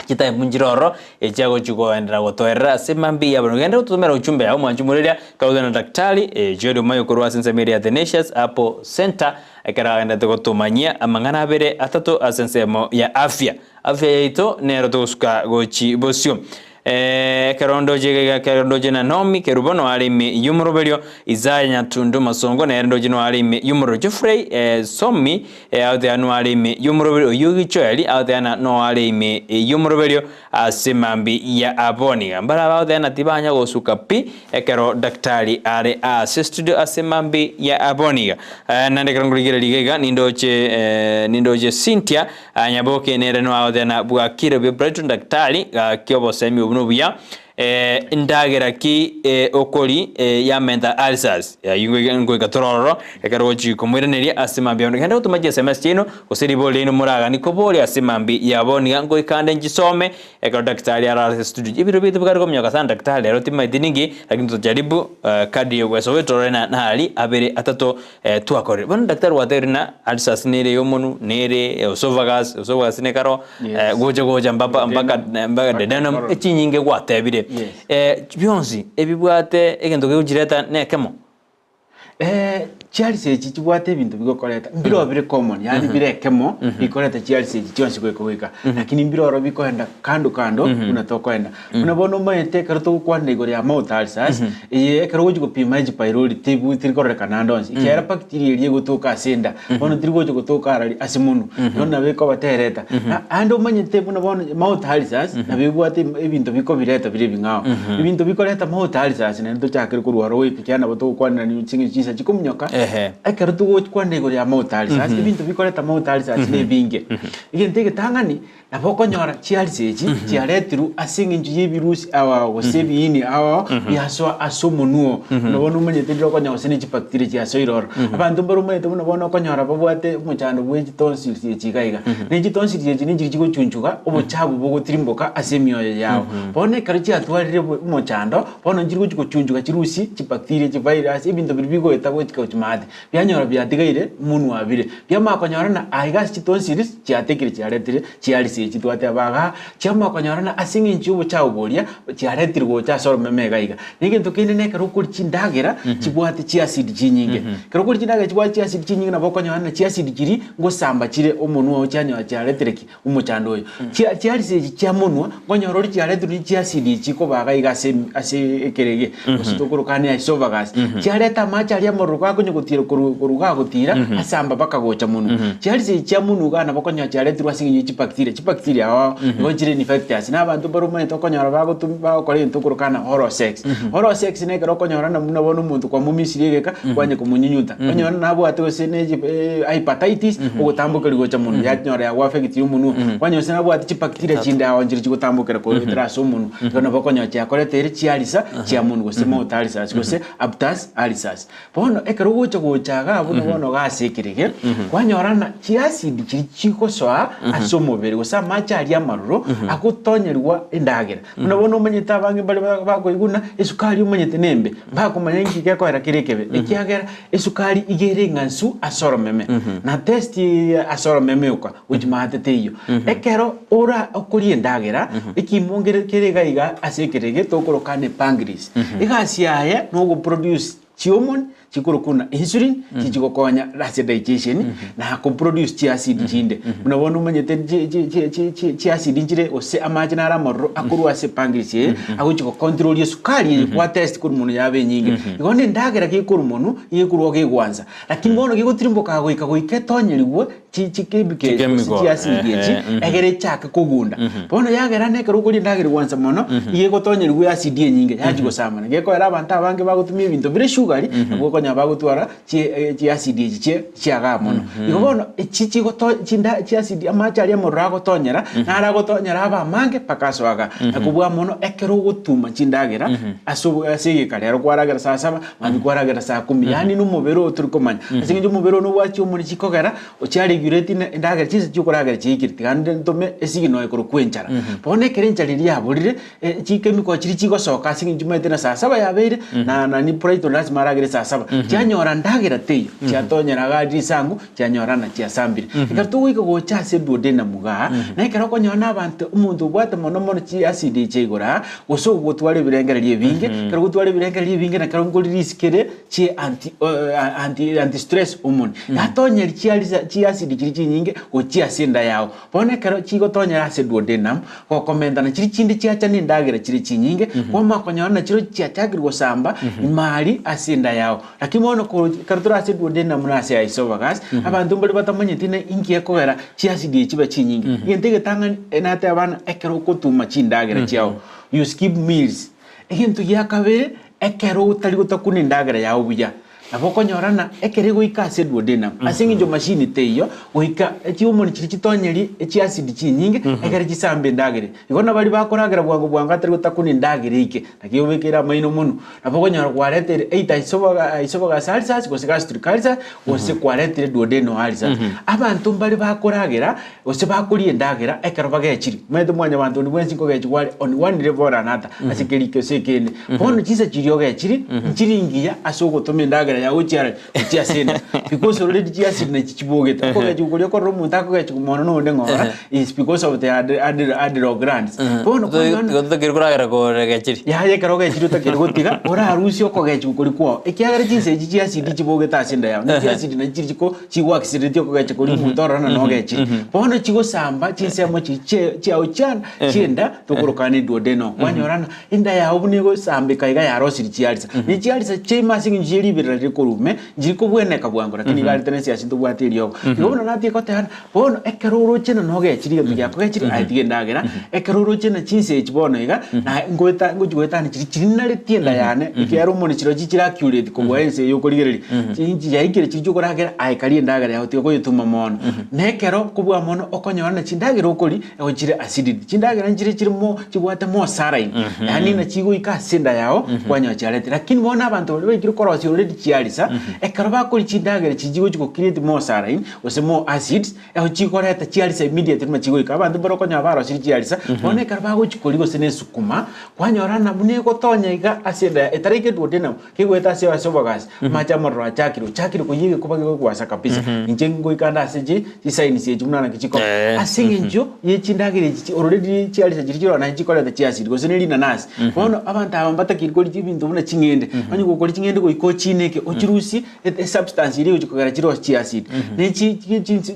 kita munjiroro echago chuko endra gotoera semambi ya bano genda tutumera uchumbe au mwanjumureria kaudana daktari Jodo Mayo korwa sense media tenacious apo center ekara enda tugotumanyia amangana bere atatu asensemo ya afya yaito nero tusuka gochi bosio kerondoje na Nomi Kerubono arimi yumuroberio Isaya Nyatundu Masongo na erondoje no arimi yumuro Jeffrey Somi out there no arimi yumuroberio Yugi Choeli out there no arimi yumuroberio asimambi ya Aboni ambara out there na tibanya gosuka pi ekero daktari are studio asimambi ya Aboni nande kerongurigire ligega nindoje Cynthia Nyaboke nere no out there na bwakire be Brighton daktari kyobo semi ubunubuya indagera ki okori ya menda alsas ya yingwe gatororo ekarochi komwereneria asimambi ono handa utumaje SMS chino kusiri bole ino muraga nikobole asimambi ya boni ngo ikande njisome ekaro daktari ara studio ibiro bitu bugari komnyoka sana daktari ero tima idinigi lakini tutajaribu kadi yeweso wetu na hali abere atato tuakore bano daktari waterina alsas nere yomonu nere osovagas ne karo goja mpaka dedanam echinyinge gwatebire byonsi ebibwate egento kujireta nekemo Chelsea chichibwate bintu bigokoreta mbiro bire common yani bire kemo bikoreta Chelsea chonse kweka lakini mbiro bikoenda kando unatokwenda unabona mayete karuto kwande gore ya moutalsas karoje gupima iji pyroli tibu tirkoreka nandonsi kera bacteria rie gutuka senda ono tirgoje gutuka arali asimunu nona biko batereta ando manyete unabona moutalsas nabibwate ebintu biko bireta bire bingao ibintu bikoreta moutalsas nendo chakere kurwaro wipikana boto kwanda ni chingi chisa chikumnyoka akaruto kwande gore ya moutalsas ibintu bikoreta moutalsas ne binge igentege tangani naboko nyora Chelsea chiaretiru asinga inju yebirusi awa osebi ini awa yaso asomunuo nabona umanyete ndiro konya osene chipacteria chiaso iroro abantu barumete nabona konyora babwate muchando bweji tonsil chikaiga neji tonsil chi ninji chikuchunchuka obuchabu bogotirimboka asemioyo yawo bone karuchi atwarire muchando bono njiri kuchunchuka chirusi chipacteria chivirus ibintu bibigo etabo chikauchimade byanyora byatigaire munu wabire byamakonyora na aigas chitonsil chiatekire chiaretire Chelsea chitwate abaga chama konyorana asingi nchubo cha uboria chiaretirwo cha soro memega iga nigintu kinene karukuri chindagera chibwate chi acid chinyinge karukuri chindagera chibwate chi acid chinyinge nabokonyorana chi acid kiri ngosamba chire omunwa ochanyo chiaretireki umuchando oyo chialise chiamunwa konyorori chiaretirwo chi acid chiko baga iga ase ekerege ositokuru kane isovagas chiareta macha alia moruga kunyugutira kuruga gutira asamba bakagocha munu chialise chiamunuga nabokonyo chiaretirwo asingi chi bacteria ngojire infectious na abantu barumane tokonyora bago kore ntukurukana oral sex ne kero konyora na munabona umuntu kwa mumisirigeka kwanye kumunyunyuta konyora nabo atose neje hepatitis ugutambuka ligocha muntu yanyora ya affect umuntu kwanye ose nabo ati bacteria chinda awonjire chigutambukira ko traso umuntu kona bakonya cyakore tere chialisa chia muntu gose moutalisa gose abtas alisas bono ekero gocha abo gasekirege kwanyora na chiacid chikosoa asomobere gosa macha ali amaruro akutonyerwa endagera unabona umanyita abange bali bakoiguna esukari umanyite nembe bakumanya ngike ko era kirekebe ekiagera esukari igere ngansu asoromeme na test asoromeme uka ujimate iyo ekero ora okuri endagera ikimongere kerega iga asekerege tokorokane pancreas igasiaye no go produce hormone chikurukuna insulin chichikokonya acid digestion na ko produce chi acid chinde unabona umanyete chi acid njire ose amajina ramoro akuru ase pancreas aguchiko control yesukari kwa test kuri muntu yabe nyingi igone ndagera kikuru muntu yekuru kigwanza lakini bono gigutirimboka goika goiketonyerigwe chikebike chi acid yechi egere chaka kugunda bono yagera nekero kuri ndagera gwanza mono yegotonyerigwe acid nyingi yachiko samana geko era abantu abange bagutumia ibintu bire sugar ngokonya bagutwara chi acid chiaga mono igono chichigoto chinda chi acid amachari amurago tonyera naragotonyera aba mange pakaswaga akubwa mono ekero gutuma chindagera asige kare rwaragera saa 7 mabikwaragera saa 10 yani numubero turikomanya asinge umubero no wachi umuri chikogera ochari gureti ndagera chise chukoragera chikirti kandi ntome esige no ekoro kwenchara bone kerenchari lyaburire chikemiko chiri chigosoka asinge jumete na saa 7 yabeire na ni proito lazima aragere saa 7 chianyora ndagera teyo chiatonyera gadi sangu chianyorana chiasambire ikatuwika gochase duodena muga na ikero konyona abantu umuntu bwate mono chi acid chegora oso gutware birengererie binge kero gutware birengererie binge na kero ngoli riskere chi anti stress umuni yatonyera chi acid kiri nyinge o chi asinda yao pone kero chi gotonyera acid duodenum ko komenda na chindi chiacha ni ndagera chiri nyinge kwa makonyona chiro chiachagirwa gosamba mali asinda yao lakini mono ko kero acid duodenum na ase isovagas abantu mbali batamanyitine inki yakogera chi acid chiba chinyinge yentege tanga enate abana ekero kotuma chindagera chiao you skip meals ekintu yakabere ekero utali gutakune ndagera yao buya aboko nyorana ekere goika acid duodenum asingi njo machine teyo goika echiumoni chiri chitonyeri echi acid chinyinge ekere chisambe ndagere ikona bali bakoragera bwangu atari gutakune ndagere ike nakiyo bekera maino muno aboko nyora kwaretere eita isobaga salsa gose gastric ulcer gose kwaretere duodenum ulcer abantu bali bakoragera gose bakuriye ndagera ekero bagechiri mwete mwanya abantu ndwensi ko gechwale on one level anata asikeri kesekene bono chisa chiriyo gechiri nchiringiya asoko tome ndagera ya uchiara uchiasena because already chiasina na chichibogeta ko gachi ukuri ko romu tako gachi kumono no ndengora is because of the adro glands bono ko goto kirkuragera ko gachiri ya karo gachi utakiri gotiga ora harusi ko gachi ukuri ko ekiagara chinse chiasidi chibogeta asinda ya chiasidi na chichiko chiwakisidi ko gachi kuri mutora na no gachi bono chigo samba chinse mo chiao chan chienda tokorokane duodeno wanyorana inda ya obunego sambe kaiga ya rosiri chialisa ni chialisa chema singi njiri birari korume njiko bweneka bwango lakini gali tenesi asinto bwatiriyo ngobona nati ko tana bono ekeroro chena noge chiri ngiya ko chiri aitige ndagera ekeroro chena chinse echibono iga na ngojweta ni chiri nale tienda yane ikero moni chiro chichira accurate ko bwense yo korigereri chinji yaikire chijo koragera aikari ndagera yaho tiko yituma mono nekero kubwa mono okonyorana chindagera okori eho chiri acid chindagera njiri chiri mo chibwata mo sarai yani na chigo ikasinda yao kwanya charete lakini bona abantu bali kiro korosi already chialisa ekaraba kuri chindagera chijigo chiko create more sarin ose more acids eho chikoreta chialisa immediately machigo ikaba ndubaro konya baro chialisa bona ekaraba go chikoligo sene sukuma kwanyorana mune ko tonya iga acida etarike duodenum kigweta sewa sobagas macha morro chakiro kuyige kubage kwasa kabisa injengo ikanda aseje chisaini seje munana kichiko asingenjo ye chindagera chi already chialisa chirichiro na chikoreta chiacid go sene lina nasi bona abantu abambata kirikoli chibintu buna chingende anyi go koli chingende go iko chineke ochirusi substance iri uchikogera chiro chiacid nechi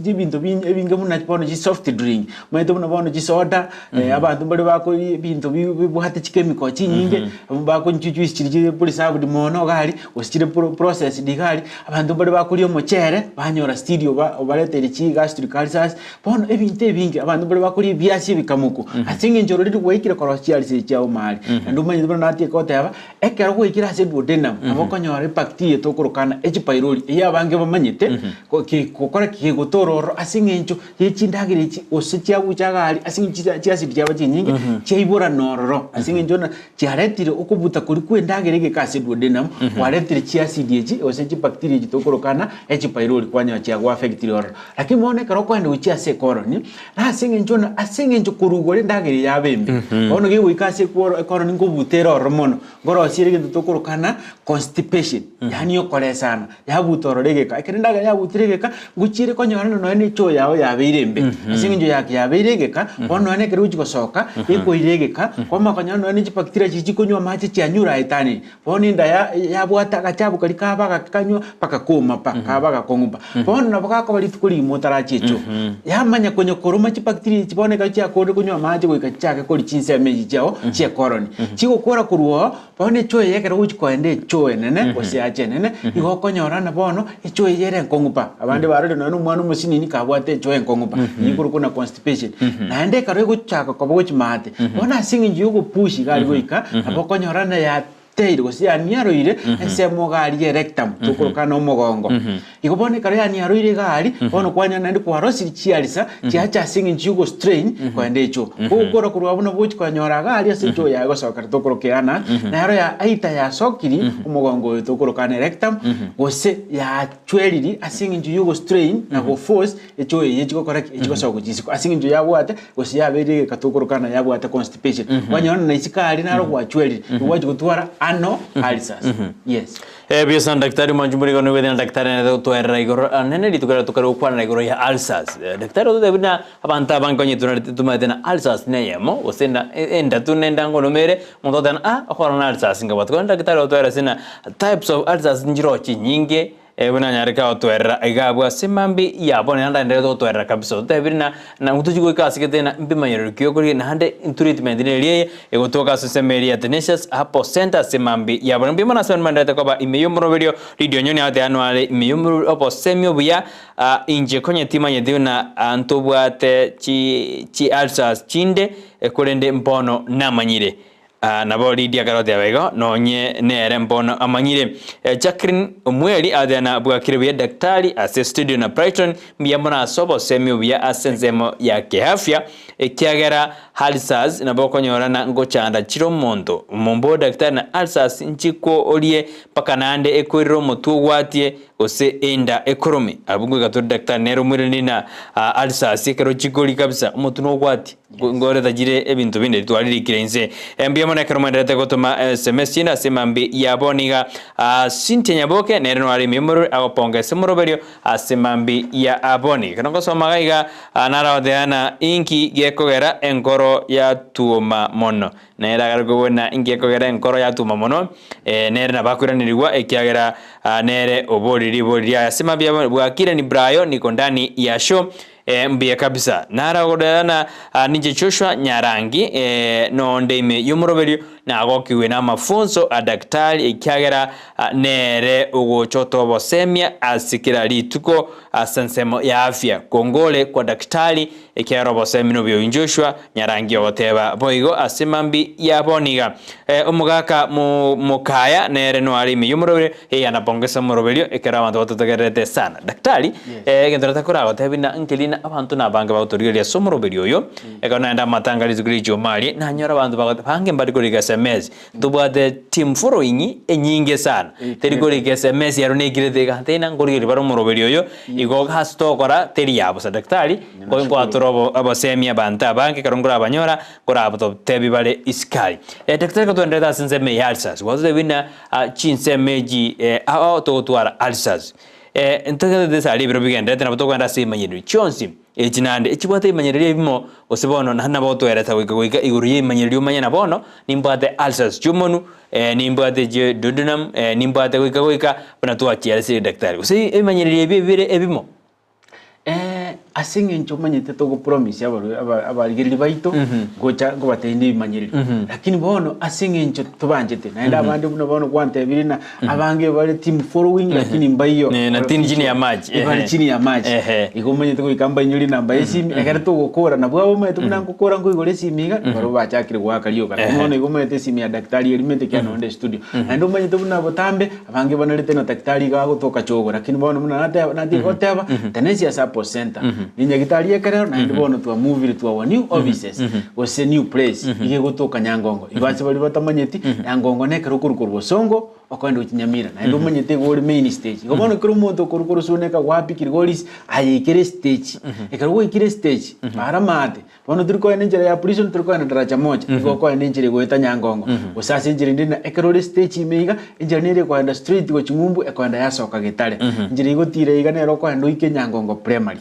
chibintu binge muna chipono chi soft drink mweto muna bono chi soda abantu bali bako bintu bibuhate chemical chinyinge bako nchujuice chiri preserved mono gali ositire process digali abantu bali bako liyo mochere banyora studio baleteri chi gastric ulcers bono ebintu binge abantu bali bako liyo biasi bikamuko asinge njoro lidi kuwaikira kwa chialisi chao mali nduma nyibona nati ko taba ekero kuwaikira acid duodenum aboko nyora bacteria tokorokana H pylori iya bange bamanyite ko kokora kigotororo asingencho yechindagire chi osechya buchagali asingi chiacid cyaba chinyinge cyibora nororo asingencho na chiaretire okubuta kuri kwendagire ge acid duodenum waretire chiacid echi osechi bacteria tokorokana H pylori kwanya cyagwa affect roro lakini mone karo kwende uchiase colony na asingencho kurugore ndagire yabembe ono ge wikase colony ngobutera hormone ngoro sirige tokorokana constipation yani yokore sana yabutororegeka ikirindaga yabutiregeka guchire konyorana no ene cho yawo yabirembe asinginjo yake yabiregeka ono ene kiruji gosoka iko iregeka koma konyana no ene bacteria chichikonywa machi chianyura itani boni nda yabwata gachabu kali kabaga kanywa paka koma kabaga kongumba bono nabaka ko bali tukuri motara chicho yamanya konyo koroma chi bacteria chibone ka chia kode kunywa machi goika chake koli chinse meji chao chia colony chiko kora kuruo bone cho yeke ruji ko ende cho enene osiache nene igokonyorana bono icho yere nkongupa abandi barode no mwana musinini kabwate icho enkongupa yikuru kuna constipation na ende karo guchaka ko bochimate bona singi yugo pushi gali goika abokonyorana ya teiro gosia niaro ire esemo gali rectum tukurukana omugongo igobone kare ya niaro ire gali bono kwanya nandi kwa rosi chialisa chiacha singi yugo strain kwende icho ukoro kurwabona bochi kwanyora gali asecho ya gosoka tukurukiana na yaro ya aita ya sokiri omugongo tukurukana rectum gose ya chweriri asingi yugo strain na go force icho yechiko correct ichiko soko chisiko asingi yabwate gosia bere katukurukana yabwate constipation kwanyona na isikali naro kwa chweriri wachi gutwara ano ulcers. Yes. Biasa daktari manjumuri kono wedena daktari na to era igoro nene litukara tukara ukwana igoro ya ulcers. Daktari to debina abanta bankonye tumatena ulcers ne yemo osenda enda tunenda ngono mere mundo dan akhorana ulcers ngabat kono daktari to era sina types of ulcers njiro chi nyinge buna nyarika otwera igabwa simambi yabone nanda ndero otwera kabisa tebirina na mutujugo kasikete na mbimanyero kyokuri na hande treatment ne liye egotoka sesemeri ya tenacious hapo center simambi yabone mbimana sen mandata koba imeyumro video radio nyoni ate anwale imeyumro opo semio buya inje konye timanye dina antobwate chi ulcers chinde ekolende mpono na manyire nabo Lydia Karote abego nonye nere mpono amanyire Jacqueline Omweli adana bwakire daktari ase studio na Brighton mbiyambona asobo semio bya asenzemo ya kiafya ekiagera ulcers nabo konyorana ngochanda chiro mondo mombo daktari na ulcers nchiko olie paka nande ekwiriro mutugwatie ose enda ekoromi abungwe gatori daktari nero mwirini na ulcers kero chikoli kabisa umutuno gwati ngore tajire ebintu binde twalirikire inse mbiyambona keromendete gotoma SMS ina semambi yaboniga Cynthia Nyaboke nero ari memoro agoponga semoroberio asemambi ya aboni kanongo somagaiga naraodeana inki gekogera enkoro ya tuoma mono nera gargobona inki gekogera enkoro ya tuoma mono nere nabakuranirwa ekiagera nere oboriri boria asemambi bwakira ni Brayo niko ndani ya show mbia kabisa nara godana nije Joshua Nyarangi no ndeme yumroberio na agokiwe na mafunzo a daktari ekiagera nere ugochoto bosemia asikira lituko asensemo ya afya kongole kwa daktari ekiagera bosemino byo Joshua Nyarangi oteba boigo asemambi yaboniga umugaka mukaya nere no ari yumroberio yanapongesa moroberio ekera abantu batotegerete sana daktari gendorata kora otebina nkelina abantu nabanga bautoriria somoroberio yo ekana enda matangalizo kuri Jomali na nyora abantu bagange mbari SMS tubade team following enyinge sana terigori SMS yaro negirete gantena ngoriri baro moroberio yo igo hastokora teri yabo sa daktari ngo atorobo abasemia banta banke karongora abanyora gora abato tebi bale iskali daktari ko ndeta sense me ulcers wazo bina chinsemeji to twara ulcers entaka de sali bro bigende tena botoko anda simanyiri chonsi echinande echibwate imanyiri bimo osibono nana boto era tawika iguriye imanyiri umanya bono nimbate ulcers chumonu nimbate je dodunam nimbate wika bana tuwa chiarese daktari usi imanyiri bibire ebimo asinge nchomanyete to go promise abarigiri baito gocha go batende imanyiri lakini bono asinge ncho tubanjete naenda abandi buno bono kwante birina abange bari team following lakini mbayo na team chini ya maji bari chini ya maji igomanyete ko ikamba nyuri namba esimi ekare to gukora na bwabo mwe tubuna gukora ngo igore simiga baro bachakire gwakariyo kana none igomanyete simi ya daktari elimete kya nonde studio ando manyete buna botambe abange banalete na daktari ga gutoka chogo lakini bono muna nati goteba tenesia support center ninya gitarie kare na ndibono twa movie twa new offices was a new place ige gutoka Nyangongo ibase bali batamanyeti Nyangongo ne karukuru bosongo okwenda ukinyamira na ndo manyete go main stage ngobono kero moto kurukuru soneka wapi kirgolis ayikire stage ekarugo ikire stage baramate bono turiko enjere ya prison turiko na daraja moja iko kwa enjere go eta Nyangongo usase enjere ndina ekero stage imeiga enjere nire kwa enda street go chimumbu ekwenda yasoka gitare enjere igotire iga nero kwa ndo ike Nyangongo primary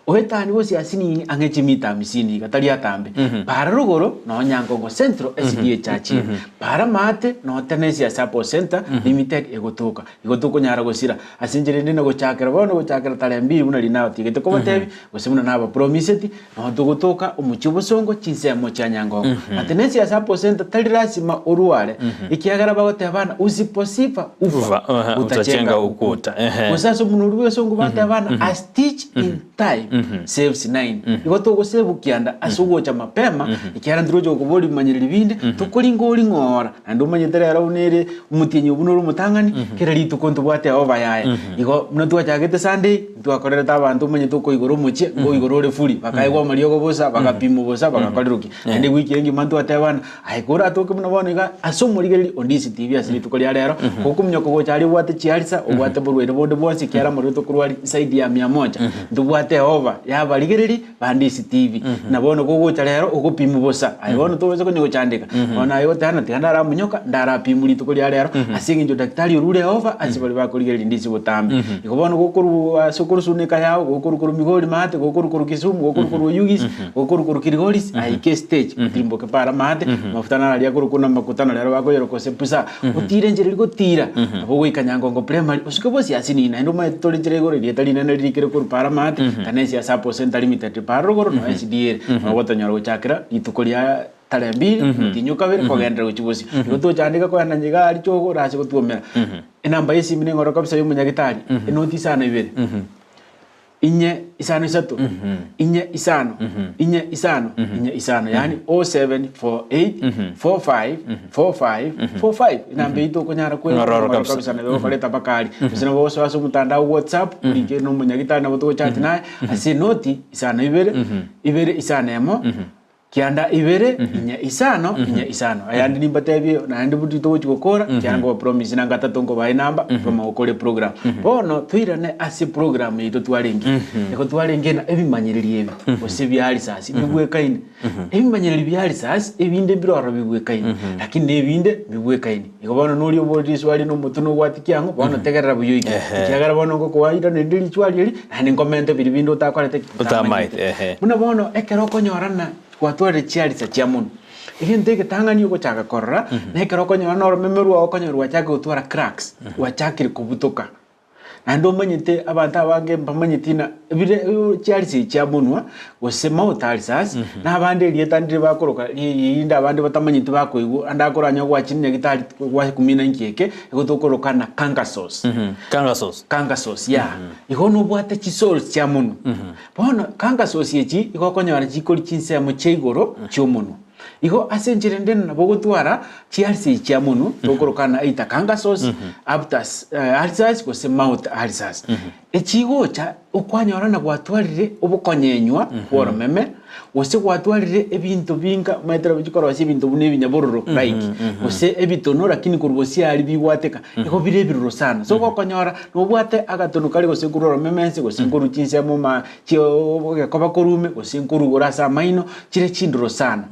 ohetani wosi asini angechimita misini gatari atambe para rugoro no Nyangongo Central SDA Church para mate no Tenesia Support Center limited egotoka nyara gosira asinjire ndina gochakira bono gochakira tale mbiri buna linawo tigete ko batebi gosimuna naba promiseti no tugotoka umuchibosongo chinsemo cha Nyangongo Tenesia Support Center talirasima uruwale ikiagara bagote abana usiposifa ufa utachenga ukuta musaso munuru wesongo bate abana a stitch in time saves 9 igoto go save kianda asugo cha mapema ikiara ndirojo ko boli manyiri binde tukolingo oli ngora ando manyetera ara unere umutinyi ubunuru mutangani kera litu kontu bwate ova yaye igo munatu chagete Sunday twakorera tabantu manyeto ko igoro muche ngo igoro re furi bakaigwa mariyo go bosa bakapimo bosa bakakaliruki ende wiki engi mantu atabana aikora atoke muno bone ga asomurigeri on this TV asiri tukoli arero kokumnyoko go chali bwate chialisa obwate borwere bode bwose kiara maruto kurwali side ya 100 ndubwate ova over yabarigereri bandisi TV na bono gogocha rero ugopimu bosa ayono toweze konyo chandika ona ayo tana tigandara munyoka ndara pimuri tukuri rero asingi njo daktari urure over asibali bakorigereri ndisi botambi ikobono gokuru sokuru sunika yao gokuru migori mate gokuru Kisumu gokuru Yugis gokuru Kirigoris aike stage timbo ke para mate mafutana ali akuru makutano rero bakoyero kose pusa utire njeri gotira abo wikanyango ngo primary usikobosi asini na ndo matole njeri gore rietali nene rikire kuru para mate kanesi ya sapo center limited para goro no SDR mabotonyoro chakira itukoria tare mbiri tinyuka bere kogendera uchibusi goto chandika ko yananyiga ari cyo rase gotumera inamba yesi mine ngoro kabisa yo munyagitari inoti sana ibere inye isano isatu inye isano inye isano inye isano yani 0748 45 45 45 inambe ito konyara kwera kabisa na koleta bakari sina bose waso mutandao WhatsApp urike no munyagitari na boto chat naye ase noti isano ibere isano yamo kianda ibere inya isano ayandi nimbatebyo na ndi butito gukora cyangwa promise na gatatu ngo baye namba from okole program bono twirane ase program yito twarengi eko twarengi na ebimanyiriri ebi ose byali sasi bigwe kaine ebimanyiriri byali sasi ebinde biroro bigwe kaine lakini ebinde bigwe kaine eko bono nuri obodi swali no mutuno gwatikiango bono tegerera buyo iki cyagara bono ngo kwaida ne ndiri swali eri na comment biribindo takwalete utamait muna bono ekero konyorana watware chialisa chiamun igente ke tangani uko chaka korra ne kero konyo no memeru wa konyo wa chaka utwara cracks wa chakiri kubutoka ando manyite abantu abange bamanyitina bire chialisa chiamunwa wasema utalisas na abande lietandire bakoroka yinda abande batamanyite bakoigu andakoranya kwa chinya gitari kwa kumina nkeke egotokoroka na kanga sauce ya ihono bwate chisol chiamunu bono kanga sauce yechi ikokonyara chikori chinse mu cheigoro chomunu iho asenjere ndene na bogotwara chiarisi chiamunu tokorokana ita kanga sauce aptas alsas ko semauta alsas echigocha okwanyora na gwatwarire obukonyenywa kworo meme wose gwatwarire ebintu binga maitera bikoro wase ebintu bune binyabororo like wose ebitono lakini kurubosi ali biwateka iko bire biruro sana so gwakonyora no bwate agatono kali gose kuroro memense gose nkuru chinse muma chio koba korume gose nkuru gorasa maino chire chinduro sana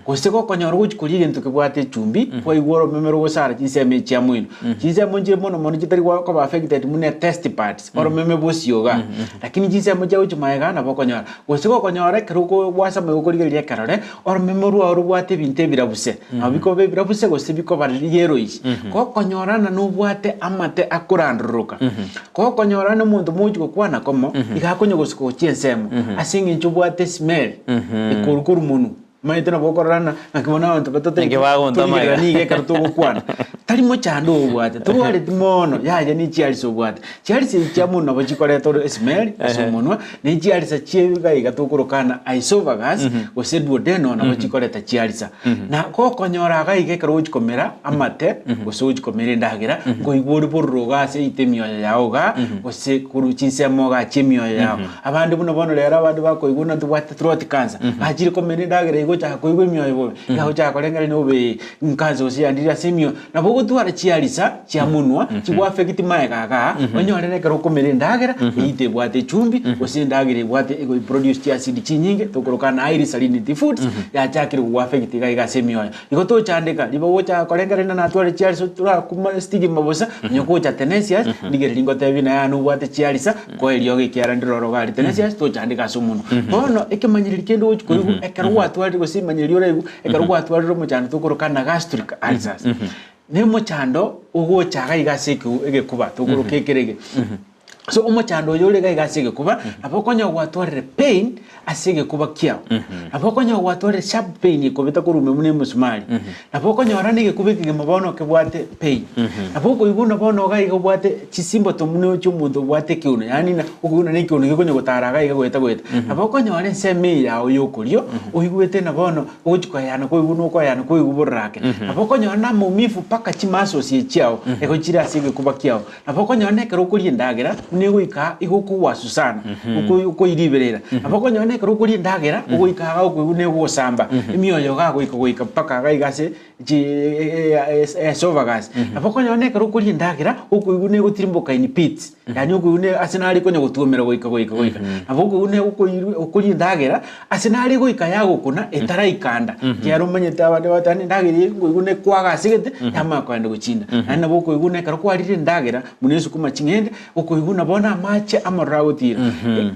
gose gwakonyora guchikurire ntuke bwate chumbi kwa igoro memero gosara chinse mechi amwino chinse monje mono chitari kwa ba affected mune test parts oro meme bosioga lakini chinse moja uchumaega na gwakonyora gose gwakonyora keruko wasa megokorigeria karore or memoru oru bwate binte birabuse abiko be birabuse gose biko bariyero ishi ko konyorana no bwate amate akurandruka ko konyorana muntu muji kwana komo igakonyo gosiko chiensemo asingi chubwate smell ikurukuru munu maitena bokorana nakibona abantu batote ngebagonta maiga nige kartugo kwana tari mo chando bwate tuwale timono yaje ni chialisa bwate chialisa chiamuno bachikore to smell asomonwa ni chialisa chiega igatukurukana isovagus gosedwo deno na bachikore ta chialisa na ko konyora ga ige karo chikomera amate goso chikomera ndagira ngo igori borroga ase itemio yaoga gose kuruchinse moga chemio yao abandi buno bono rero abandi bakoiguna tubwate throat cancer bajire komera ndagira cha koigwe myoyo bobe yaho cha kolengale nobe nkazo siandira semio na bogo twara chialisa chiamunwa chibwa affect maega ga onyorere karo komere ndagera ite bwate chumbi osindagire bwate ego produce acid chinyinge tokorokana iris salinity foods ya chakire bwa affect ga semio iko to chandeka libo wocha kolengale na twara chialisa tura kuma stigma bosa nyoko cha tenesias ndigere lingo tebina ya no bwate chialisa ko elioge kiara ndiro gali tenesias to chandeka sumuno bono ekemanyirike kendo uchikurigu ekaro watwari simanyiri oregu ekarugwa twariro muchando tukorokana gastric ulcers ne muchando ugo chaga igaseku egekuba tukorokekerege so umuchando yole ga igasege kuba apokonya gwatware pain asege kuba kiao apokonya gwatware sharp pain ikobita kurume mune musumari apokonya oranige kubikige mabono ke bwate pain apoko iguna bono ga igobwate chisimbo to mune cyumuntu bwate kiuno yani na uguna ne kiuno gikonye gutara ga igweta apokonya ore seme ya oyokurio oigwete na bono ugukwa yana ko iguno ko yana ko iguborake apokonya na mumifu paka chimaso sie chiao ego chira asege kuba kiao apokonya ne kero kuri ndagira nego ika iguku wasu sana uko iriberera abako nyone karo kuri ndagera ugo ikaga ugo nego samba imioyo gago iko paka ga igase esophagus abako nyone karo kuri ndagera ugo nego tirimboka in pits yani ugo ne asinari konyo gutumera go ika abako ne uko ndagera asinari go ika yago kuna etara ikanda kiaro manyeta abande batani ndageri ugo ne kwaga sigete yama kwenda guchinda na boko ugo ne karo kwari ndagera munesu kuma chingende uko ugo nabona mache amarawutira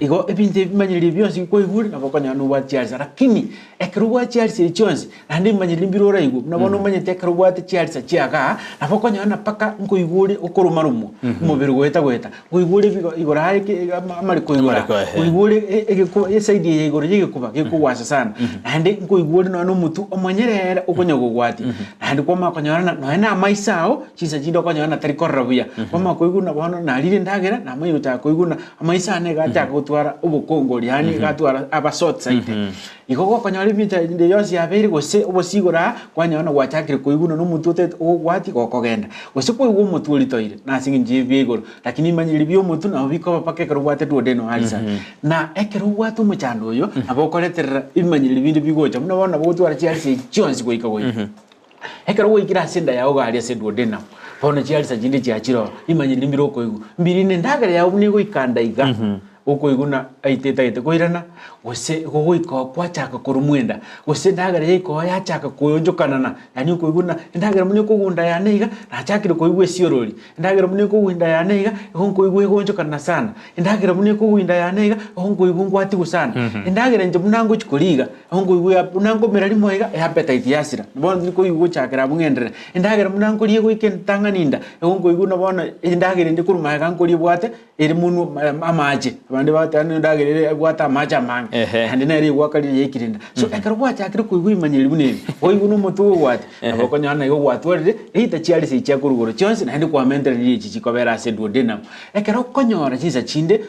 igo ebinte bimanyiri byose uko ugo nabako nyano wachiarisa lakini ekero wachiarisa chonse andi manyiri mbirora igo nabona manyete ekero wachiarisa chiaga nabako nyana paka ngo igure ukoromarumo umubiri gweta ngo igure igora amari ko igora ngo igure egeko esaidi yegoro yegekuba gekuwasa sana andi ngo igure no mutu omanyerera ukonyago gwati andi kwa makonyana no na maisao chisa chindo konyana tari korrabuya kwa makoigu nabona nalire ndagera na mayo ta koiguna amaisa ne gata gutwara ubukongori yani gatwara abasot site igoko konyari bita inde yose yabere gose obosigora kwanyana gwachakire koiguna no mutote ogwati gokogenda gose koigu mutu uritoire na singi bigoro lakini manyiri byo mutu na biko pake karo gwate duodeno halisa na ekero gwatu muchando yo abokoretera imanyiri bindi bigocha munabona bogutwara chialise chionsi goika ekero goikira senda yawo gari ase duodena bona chialisa jindi chiachiro imanyiri mbiro koigu mbirine ndagara yawo ni goikanda iga uko iguna aitete koirana gose gogoiko kwachaka korumwenda gose ndagara yiko yachaka koyonjokanana yani uko iguna ndagara mune kugunda yaneiga nachakire koigwe siorori ndagara mune kugunda yaneiga honko igwe gonjokana sana ndagara mune kugunda yaneiga honko igungwa ati gusana ndagara nje munango chikoliga honko igwe munango merari moiga appetite yasira bona ndiko igwe chakira bungendere ndagara munango liye weekend tanganinda honko iguna bona ndagara ndikuruma kanko libwate eri munu amaje bande batane ndagere bwata maja mange handi nari gwakali yekirinda so ekaro bwacha akiri kuigwimanyiri bunene oiguno mutu wati abako nyana yo watwere ita chiali se chakurugoro chonse nandi kwa mentere ni chichi kobera se duodena ekaro konyora chisa chinde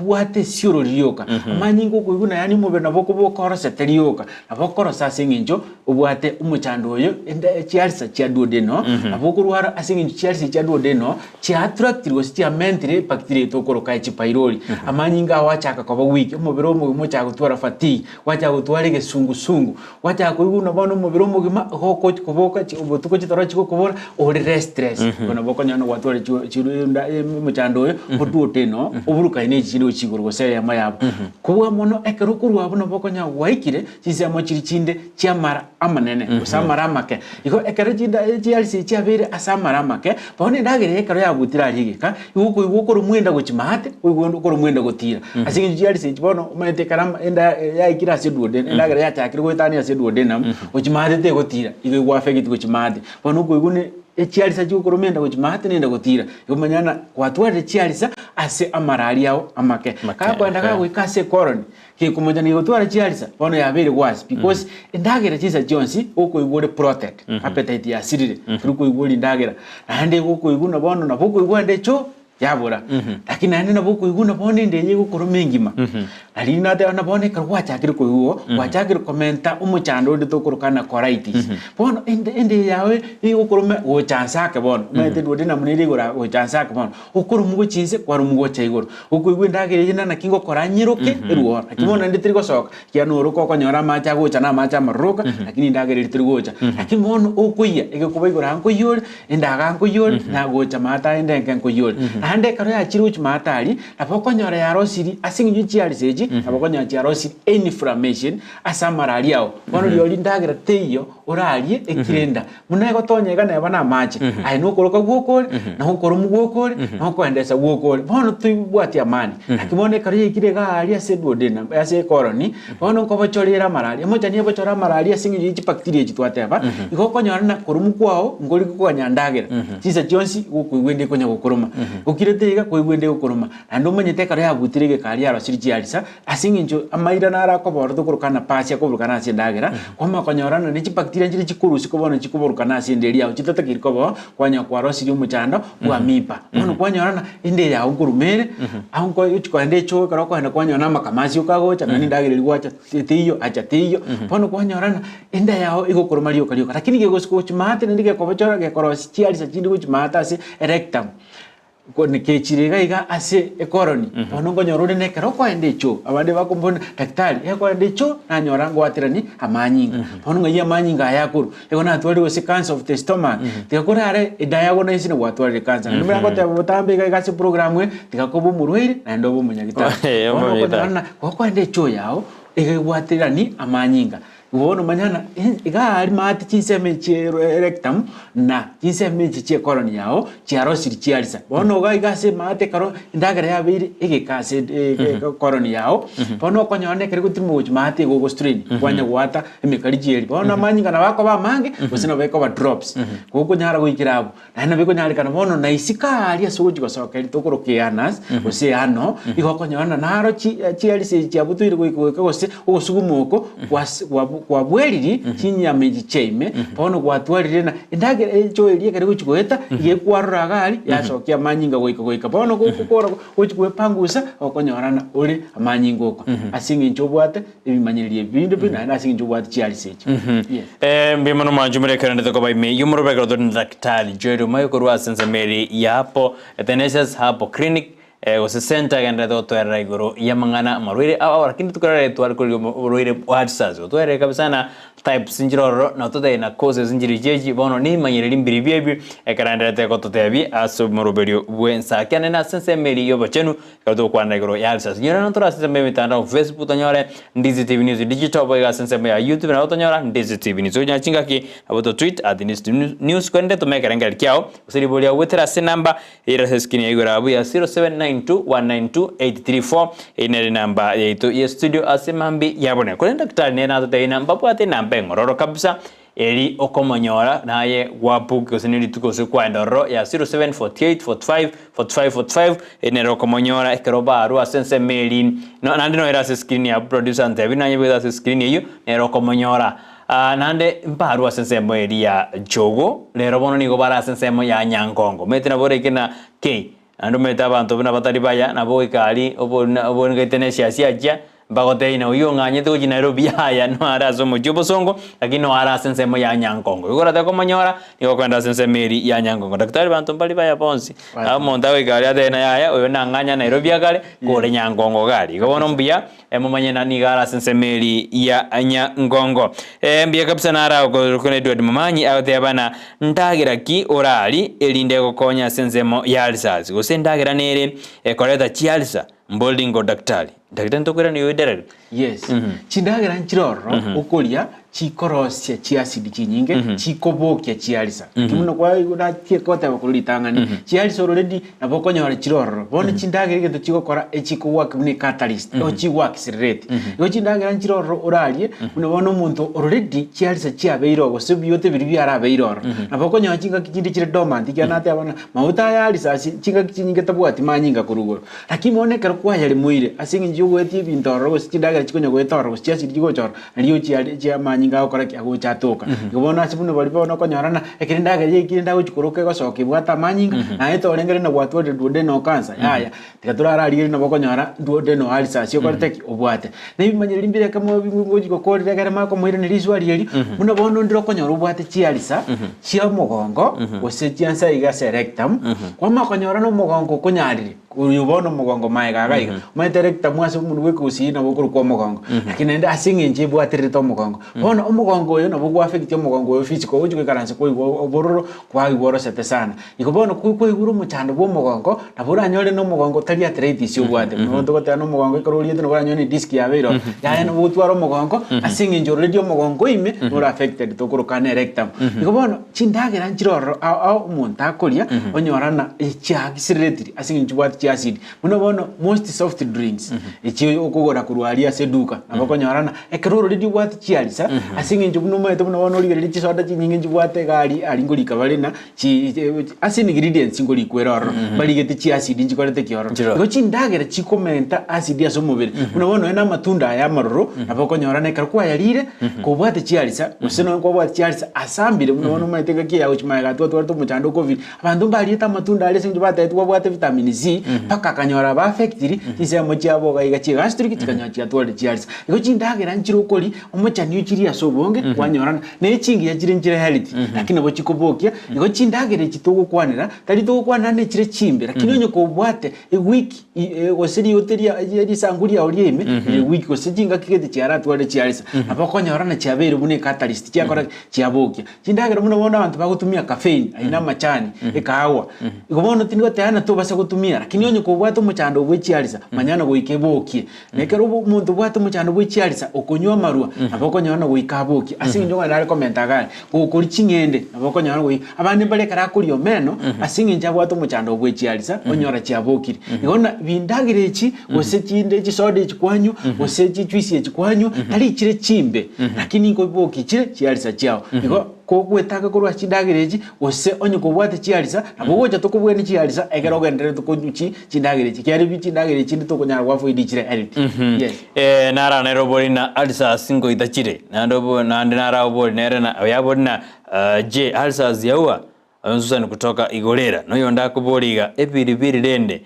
wate sioro rioka manyingo kuiguna yani mobe na boko bokora seterioka abokoro sasinginjo ubwate umuchando yo ende chiali sa cha duodeno aboko ruara asinginjo chiali se cha duodeno cha attractive was cha mentere bacteria tokoro kai chipiroli amanyinga wachaka kwa wiki umubiro mu cha gutwara fatigue wacha gutwara gesungu wacha kuiguna bono umubiro mugima hoko kuboka ubutuko chitara chiko kubora ori stress kona boko nyano watwara chirunda muchando yo oduoteno uburuka ine chino chigoro gose ya mayabo kuwa mono ekerukuru abo no boko nya waikire chise mo chirichinde chiamara amanene usamara make iko ekerejinda chialisi chiabere asamara make bone ndagere ekero yabutira rigika yuko rumwenda gochimate ugo rumwenda gotira asingi chialisi chibono umete karama enda yaikira seduode ndagere yachakire goitania seduode nam gochimate te gotira igo gwafegiti gochimate bono kuigune chialisa chukurumenda gochimate nenda gotira yomanyana kwatware chialisa ase amarari yao amake kakwenda ka wikase koroni ke kumanya ni gotwara chialisa bono yabere was because ndagera chisa jonsi uko igore protect appetite ya sirire kuko igore ndagera ande uko iguna bono na uko igwande cho yabura lakini ande na buku iguna bone ndeye gukoromengima ali nade na bone karwa chakiri ko uwo wachakiri komenta umuchando nditokorokana colitis bono ende yawe igukorome wo chansake bono mete dode na muniri gora wo chansake bono ukoromugo chinse kwarumugo chaigoro uko ndagere yina na kingo koranyiroke eruo akimona nditirigo soka kiano ko konyora macha gocha na macha maroka lakini ndagere nditirigocha akimono ukuya igekubaigora hanko yore ndaga hanko yore na gocha mata ende nkenko yore ande karo ya chiru chimatari abokonyora ya rosiri asingi chiali seji abokonya ya rosiri inflammation asamararia yao bono yoli ndagira teyo oralie ekirenda munego tonyega na bana mache ai no koroka gwokore na hokoro mugwokore na kwendesa gwokore bono tubwati amani akibone karo yikirega ali aseduodena ase koroni bono ko bochorera malaria mochani bochora malaria singi chi bacteria chitwateba igokonyora na korumu kwao ngori kukwanya ndagira chisa chionsi gukwigwende konya gukoroma ukirete koigwende gukoroma ando manyete karo ya butirege kali ya rosiri chialisa asinginjo amaira nara ko bordo kurukana pasia ko burukana ase ndagira koma konyorana ni chi bacteria chiri chikurusi ko bono chikuburukana ase nderia uchitata kiriko bo kwanya kwa rosiri umuchando bwa mipa bono kwanyorana inde ya ukurumere ahonko uchikwande cho karo kwanda kwanyona makamasi ukagocha nani ndagira ligwacha tiyo acha tiyo bono kwanyorana inde yao igukuruma liyo kaliyo lakini gegosiko chimate ndike ko bochora ge korosi chialisa chindi kuchimata ase rectum kone kechirega iga ase ekoroni bono ngonyorore nekero kwende cho abande bakombona daktari kwende cho nanyora ngwatirani amanyinga bono ngaya amanyinga yakuru egona atwari wose cancer of the stomach tikakora are diagnosis ne watwari cancer nimera ngote botambe iga ase program we tikakobo murwire na ndobo munyagitari bono kona kwende cho yao egwatirani amanyinga ubono manyana iga ari mati chinseme che rectum na chinseme che colon yao chiarosiri chiarisa bono ga iga se mate karo indagara ya biri ige kase colon yao bono konyone kere gutimo mate go strain kwanya gwata emekari jeri bono manyinga na bako ba mange usino beko ba drops gogo nyara go ikirabo na beko nyara kana bono na isika ari asoji go soka tokoro kianas use ano igo konyona naro chiarisa chiabutuire go gose ogosugumoko kwa bweriri kinyameji cheme bono gwatwarire na indagera echo elie kare guchigweta ye kwarura gari yacokia manyinga goika bono gukora guchigwe pangusa okonyorana uri amanyinga oko asingi nchobwate ibimanyiririe bindu bina asingi nchobwate chiali secho mbimono manjumure karande to kobai me yumuro begro don daktari Joel Mayokorwa Sense Mary yapo Etenesis hapo clinic ose center ganda to twera igoro yamangana marwire awara kintu tukarare twari kuri marwire WhatsApp twere kabisa na type sinjiroro na to na causes injiri jeji bono ni manyiri mbiri biebi ekaranda te ko to tebi aso moroberio wensa kanena Sense Mary yobo chenu kato kwanda igoro yalsa nyora na tora Sense Mary tanda Facebook tanyore Ndizi TV News digital boy Sense Mary YouTube na tanyora Ndizi TV News onya chingaki abo tweet at Ndizi News kwende to make rangal kyao usiri bolia wetera se number ira skini igoro abu ya 0792192834 ine namba yetu ya studio asemambi yabone kule daktari nena to namba pate namba ngororo kabisa eri okomonyora naye wapuki osiniri tukose kwa ndoro ya 0748454545 ene okomonyora ekeroba arua Sense Mary no nandino era screen ya producer ntebi nanye beza screen iyo ero okomonyora nande mparua Sense Mary ya jogo lero bono nigo bara Sense Mary ya nyangongo metina bore kina ke ando meta bantu bina batari baya nabo ikali obo ngitene siasia bagote ina uyo nganye to Nairobi haya no ara somo jubo songo lakini no ara Sense Mary ya nyangongo yogora ta komanyora niko kwenda Sense Mary ya nyangongo daktari bantu mbali baya bonsi amonda we gari ade na yaya uyo nanganya Nairobi agale kole nyangongo gari gobono mbia emumanye nani gara Sense Mary ya nyangongo mbia kabisa na ara ko Edward Mumanyi ate bana ndagira ki orali elinde gokonya Sense Mary ya alsazi gosendagira nere ekoleta chialsa mboldingo daktari ntokera ni wedere yes chindagira nchiroro ukolia chikorosia chiacid chinyinge chikobokia chialisa kimuno kwa na tiekota bakulitangani chialisa already nabokonya wale chiroro bone chindagira gento chikokora echiko work ni catalyst o chi work accelerate yo chindagira nchiroro oralie unabona umuntu already chialisa chiabeiro gosebiyote biri byarabeiroro nabokonya chinga kindi chire dormant kianate abana mauta yalisa chinga chinyinge tabwati manyinga kurugoro lakini monekera kwa yale muire asingi njugweti bintoro chindagira chikonya gwetoro chiacid chikochoro aliyo chiama nyinga okora kyago chatoka ngobona sibuno bali bona konyorana ekirinda gaje kirinda guchikuruke gosoke bwata manyinga na eto orengere na bwatu duode no cancer yaya tikatura ari na bokonyora duode no alisa sio korteki obwate na bimanyiri mbire kamo bingoji gokorira gare mako mwire ni riswari eri muno bono ndiro konyora obwate chi alisa cio mugongo ose chiansa iga rectum kwa makonyora no mugongo kunyarire uyubono mugongo maiga gaiga maiterekta mwase mundu wekusi na bokuru kwa mugongo lakini enda asinge nje bwatire to mugongo bono omugongo yo nabo gwa affect omugongo yo physical ujwe karanse ko obororo kwa igoro sete sana ikobono ko iguru muchando bo mugongo nabura nyore no mugongo tari arthritis yo bwate muntu gote no mugongo ikorori yetu nabura nyone disc ya bero ya no butwaro mugongo asinge njoro radio mugongo ime ura affected to kuro kana rectum ikobono chindagira njiroro au muntu akoria onyorana echiagisireti asinge njubwate chiacid muno bono most soft drinks echi okugora kurwaria seduka nabakonyarana ekeroro radio bwate chialisa asinge njubuno mete buno bono ligere chisoda chinyinge njubwate gari alingolika balena chi asin ingredients ngoli kweroro baligete chiacid njikorete kioro go chindagera chikomenta acid ya somubere muno bono ena matunda ya maroro nabakonyarana ekerkwa yarire ko bwate chialisa useno ko bwate chialisa asambire muno bono mete gakia uchimaya gatwa to muchando covid abandu bali ta matunda ale sinjubate to bwate vitamin C paka kanyora ba factory kisemo chiabo ga igachi gastric tikanyachi atwale chialisa iko chindagera nchiro koli omochani uchiri asobonge kwanyorana ne chingi yachire nchire health lakini bo chikobokia iko chindagera chitogo kwanira tali togo kwana ne chire chimbe lakini onyo ko bwate e week oseri oteria yari sanguria olieme e week osejinga kigete chiara atwale chialisa abakonyorana chiabere bune catalyst chiakora chiabokia chindagera muno bona abantu bagutumia caffeine aina machani ekahawa iko bono tingo teana to basa gutumia lakini onyo ko bwate omochando bwe chialisa manyana goikebokie nekero muntu bwate omochando bwe chialisa okonywa marua abokonyana goikabokie asingi nyo na komenta gani gukuri chingende abokonyana goi abandi bare kara kuri omeno asingi nja bwate omochando bwe chialisa onyora chiabokiri igona bindagirechi gose chinde chisode chikwanyu gose chichwisi chikwanyu ali chire chimbe lakini ngo boki chire chialisa chao igo ko gwetaka kurwa chidagirechi gose onyo kubwate chialisa nabogoja tokubweni chialisa egero gendere tokunyuchi chidagirechi kyari bichi dagirechi nditokonyara gwa foidi chire edit yes nara nero bolina alisa singo itachire nando nara obol nerena yabona je alisa ziawa Susan kutoka Igorera no yonda kuboliga epiripiri rende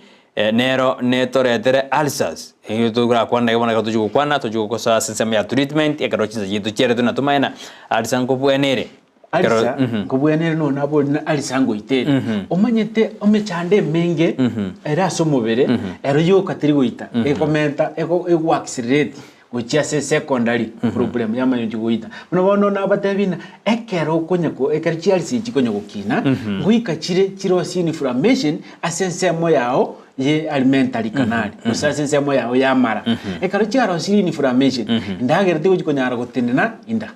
nero netoretere alsas iyo tugra kwana yabona katujuko kwana tujuko kosa sensema ya treatment ekarochiza yitu chere tunatumaina alisango buenere alisa kubuenere no nabo alisango itere omanyete omechande menge era somobere ero yo katiri goita ekomenta ego accelerate uchiase secondary problem yama yonjiguita muno na batebina ekero konyako ekerchialisi chikonyako kina nguika chiro sin inflammation asensemo yao ye alimentary canal usasensemo yao yamara ekero charo sin inflammation ndagere tigo chikonyara gotendena inda